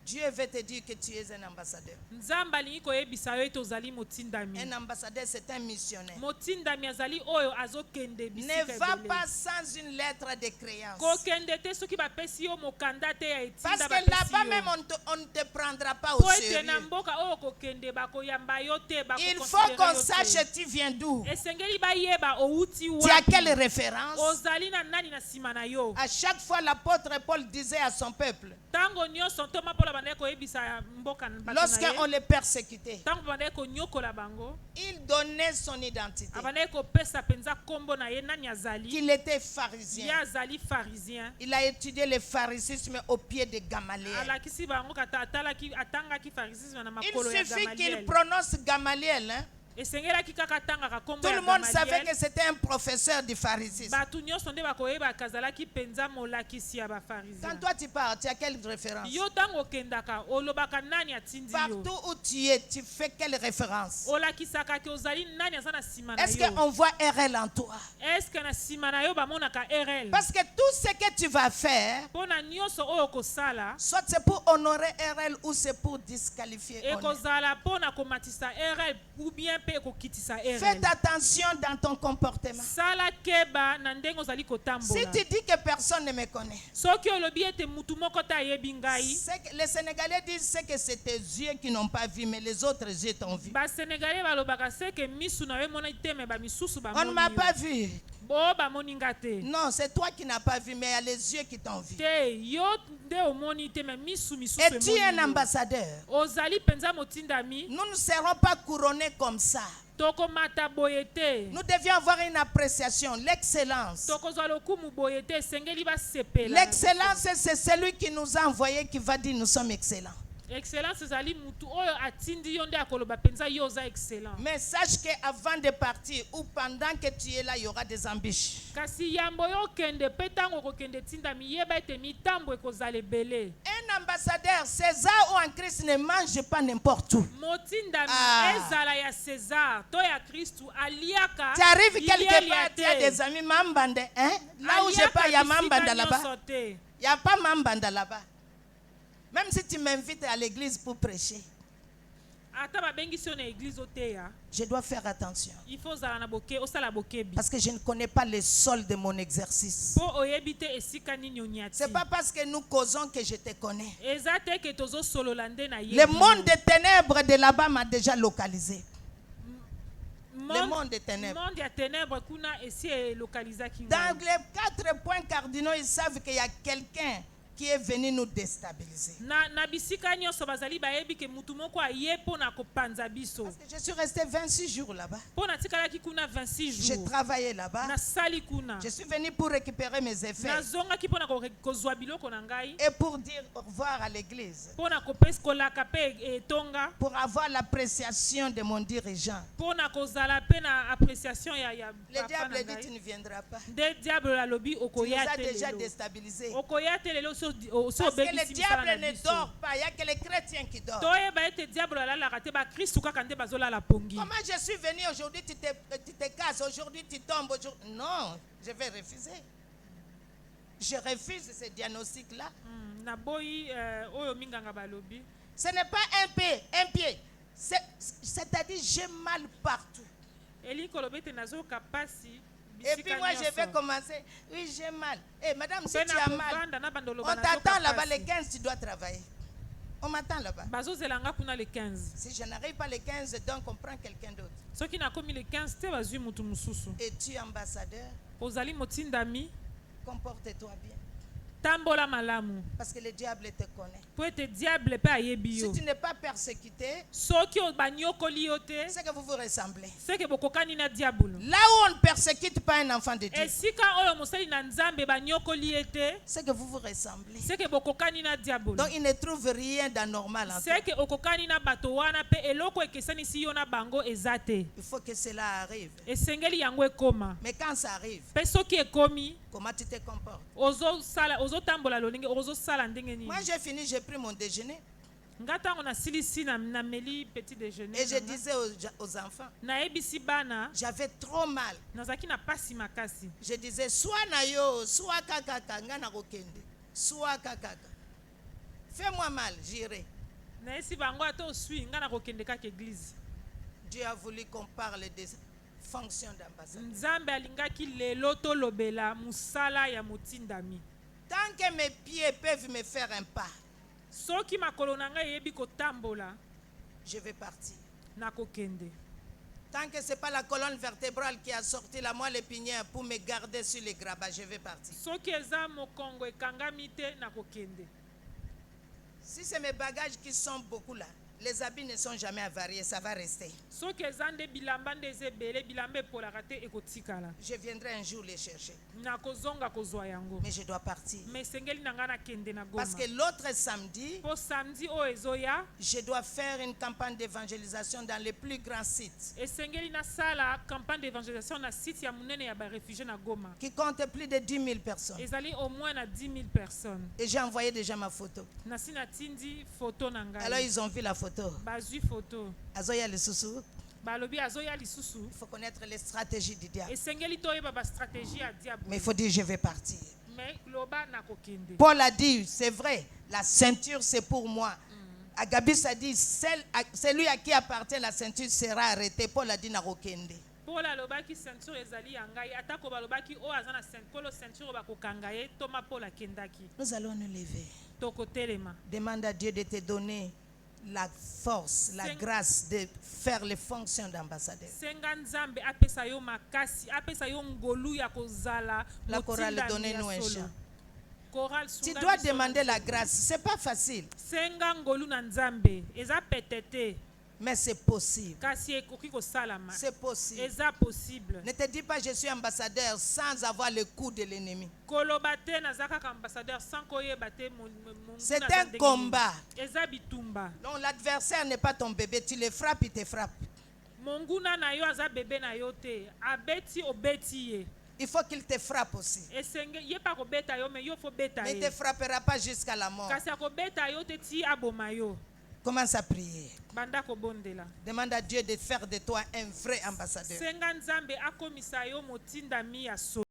Dieu veut te dire que tu es un ambassadeur. nzambe alingi koyebisa yo ete ozali motindami Un ambassadeur, c'est un missionnaire. motindami azali oyo azokende Ne bisika va ebele pas sans une lettre de créance. kokende te soki bapesi yo mokanda te ya Parce etinda que là-bas bapesi même, yo on ne te prendra pas au po ete na sérieux. mboka oyo kokende bakoyamba yo te Il faut qu'on bakoconsidere sache tu viens d'où. esengeli bayeba outi Tu as quelle wapi référence? ozali na nani na nsima na yo À chaque fois, l'apôtre Paul disait à son peuple, ntango nyonso ntoma mpola bandaki koyebisa mboka bato na lorsqu'on ye les persécutait, ntango bandaki konyokola bango il donnait son identité, abandaki kopesa mpenza nkombo na ye nani azali qu'il était ye pharisien. azali pharisien Il a étudié le pharisisme au pied de Gamaliel. alakisi bango kata atangaki pharisisme na Il makolo ya suffit qu'il gamaliel prononce Gamaliel. Hein? esengelaki kaka atangaka nkombo Tout ya le monde savait gamaliel que c'était un professeur du pharisisme. bato nyonso nde bakoyebaka azalaki mpenza molakisi ya Quand bapharisien toi tu pars, tu as quelle référence? yo ntango okendaka olobaka nani atindi yo Partout où tu es, tu fais quelle référence? olakisaka ke ozali nani aza na nsima na Est-ce yo qu'on voit RL en toi? eske na nsima na yo bamonaka rl Parce que tout ce que tu vas faire, mpo na nyonso oyo okosala soit c'est pour honorer RL ou c'est pour disqualifier honneur. ekozala mpo na komatisa rl ou bien mpe ekokitisa rl Faites attention dans ton comportement. sala keba na ndenge ozali Si kotambola tu dis que personne ne me connaît, soki olobi ete mutu moko te ayebi ngai les Sénégalais disent c'est que c'est tes yeux qui n'ont pas vu, mais les autres yeux t'ont vu. basénégalais balobaka seke misu na yo emoni te me bamisusu On ne m'a bamoni pas vu. bo bamoni nga te Non, c'est toi qui n'as pas vu, mais il y a les yeux qui t'ont vu. te yo nde omoni te me misu misusu Et tu es un emoni yo. ambassadeur. ozali mpenza motindami Nous ne serons pas couronnés comme ça. tokomata boye te Nous devions avoir une appréciation, l'excellence. tokozwa lokumu boye te esengeli basepela L'excellence, c'est celui qui nous a envoyés qui va dire nous sommes excellents. excellence ezali mutu oyo atindi yo nde akoloba mpenza yo oza excellent Mais sache qu'avant de partir ou pendant que tu es là, il y aura des embûches. kasi yambo yo okende mpe ntango okokende tindami yeba ete mitambo ekozala ebele Un ambassadeur, César ou en Christ, ne mange pas n'importe où. motindami Ah. ezala ya césar to ya kristu aliaka Tu arrives quelque lieli ya part, tu as te. des amis Mambande. Hein? Là où je Aliaka pas, il y a bisika Mambanda là-bas. nyonso te. Il n'y a pas Mambanda là-bas. Même si tu m'invites à l'église pour prêcher, ata babengisi yo na eglize oteya je dois faire attention. il faut ozala na boke osala bokebi Parce que je ne connais pas le sol de mon exercice. mpo oyebi te esika nini oniati Ce n'est pas parce que nous causons que je te connais. eza te ke tozosolola nde na Le monde des ténèbres de là-bas m'a déjà localisé. Le monde des ténèbres. monde ya ténèbre kuna esi elokalizaki Dans ngai les 4 points cardinaux, ils savent qu'il y a quelqu'un qui est venu nous déstabiliser. na bisika nyonso bazali bayebi ke mutu moko aye mpo na kopanza biso Parce que je suis resté 26 jours là-bas. mpo natikalaki kuna 26 J'ai jours travaillé là-bas. nasali kuna Je suis venu pour récupérer mes effets nazongaki mpo na kozwa biloko na ngai et pour dire au revoir à l'église. mpo na kolaka mpe etonga Pour avoir l'appréciation de mon dirigeant. mpo na kozala mpe na appréciation ya Le papa diable na dit tu ngai ne viendras pas. nde diable alobi Tu nous okoya as te déjà lelo déstabilisés. okoya te lelo so Parce que le obebisi misala diable na ne biso dort pas. Il n'y a que les chrétiens qui dorment. toyeba ete diable alalaka te bakristu kaka nde bazolala pongi Comment je suis venu aujourd'hui, tu te casses, aujourd'hui tu tombes. Non, je vais refuser. Je refuse ce diagnostic-là. naboyi oyo minganga balobi. Ce n'est pas un pied. C'est-à-dire j'ai mal partout. Eli kolobete nazo kapasi. Et puis moi je vais commencer. Oui, j'ai mal. Eh madame, si tu as mal, on t'attend là-bas les 15, tu dois travailler. On m'attend là-bas. Bazozelanga kuna le 15. Si je n'arrive pas les 15, donc on prend quelqu'un d'autre. Soki na komi le 15 te bazwi mutu mususu. Et tu ambassadeur, Ozali motindami, comporte-toi bien. tambola malamu. Parce que le diable te connaît. Po ete diable pe ayebi Si yo. tu n'es pas persécuté, Soki banyokoli yo te, c'est que vous vous ressemblez. seke bokokani na diabolo. Là où on ne persécute pas un enfant de Dieu, Esika oyo mosali na nzambe banyokoli ete, c'est que vous vous ressemblez. seke bokokani na diabolo. Donc il ne trouve rien d'anormal en toi. Seke okokani na bato wana pe eloko ekesanisi yo na bango eza te. Il faut que cela arrive. Esengeli yango ekoma. Mais quand ça arrive, Pe soki ekomi, comment tu te comportes? ozotambola lolenge, ozosala ndenge nini. Moi j'ai fini, j'ai pris mon déjeuner Nga ntango nasilisi na meli petit déjeuner et je disais aux enfants, nayebisi bana j'avais trop mal. nazalaki na pasi makasi. Je disais, soit na yo, soit kakaka, nga na kokende. Soit kakaka. Fais-moi mal, j'irai. Nayesi bango ata oswi nga na kokende kaka église. Dieu a voulu qu'on parle des fonctions d'ambassadeur. Nzambe alingaki lelo tolobela musala ya motindami. Tant que mes pieds peuvent me faire un pas, Soki makolo na ngai eyebi kotambola, je vais partir. na kokende. Tant que ce n'est pas la colonne vertébrale qui a sorti la moelle épinière pour me garder sur les grabats, je vais partir. Soki eza mokongo ekangami te na kokende. Si c'est mes bagages qui sont beaucoup là, les habits ne sont jamais avariés, ça va rester. Soki eza nde bilamba nde eza ebele, bilamba epolaka te ekotikala. Je viendrai un jour les chercher. Na kozonga kozwa yango. Mais je dois partir. Mais esengeli na nga nakende na Goma. Parce que l'autre samedi, Po samedi oyo ezoya, je dois faire une campagne d'évangélisation dans les plus grands sites esengeli nasala campagne d'évangélisation na site ya munene ya baréfugié na Goma. qui comptent plus de 10 000 personnes. Ezali au moins na 10 000 personnes. Et j'ai envoyé déjà ma photo. Nasi natindi photo na ngai. Alors ils ont vu la photo. Bazwi photo. Azoya le sousou. Balobi azoya lisusu. Il faut connaître les stratégies du diable. Esengeli toyeba ba stratégie ya diable. Mais il faut dire je vais partir. Mais loba na kokende. Paul a dit, c'est vrai, la ceinture c'est pour moi. Agabus a dit, celui à qui appartient la ceinture sera arrêté. Paul a dit, Narokende. Paul alobaki ceinture ezali ya ngai atako balobaki o azana ceinture ba kokanga ye toma Paul akendaki. Nous allons nous lever. Tokotelema. Demande à Dieu de te donner la force, la grâce de faire les fonctions d'ambassadeur. Senga nzambe apesa yo makasi, apesa yo ngolu ya kozala. La chorale, donnez-nous un chant. Chorale, Tu dois demander la grâce. C'est pas facile. Senga ngolu na nzambe, eza petete. Mais c'est possible. Kasi ekoki kosalama. C'est possible. Eza possible. Ne te dis pas je suis ambassadeur sans avoir le coup de l'ennemi. Kolobate nazaka ambassadeur sans koyeba te C'est un combat. Eza bitumba. Donc l'adversaire n'est pas ton bébé, tu le frappes, il te frappe. Monguna na yo aza bébé na yo te, abeti obeti ye. Il faut qu'il te frappe aussi. Esenge ye pa kobeta yo mais yo fo beta Mais il ye. ne te frappera pas jusqu'à la mort. Kasi akobeta yo te ti aboma yo. Commence à prier. Banda kobondela. Demande à Dieu de faire de toi un vrai ambassadeur. Senga nzambe akomisa yo motindami ya so.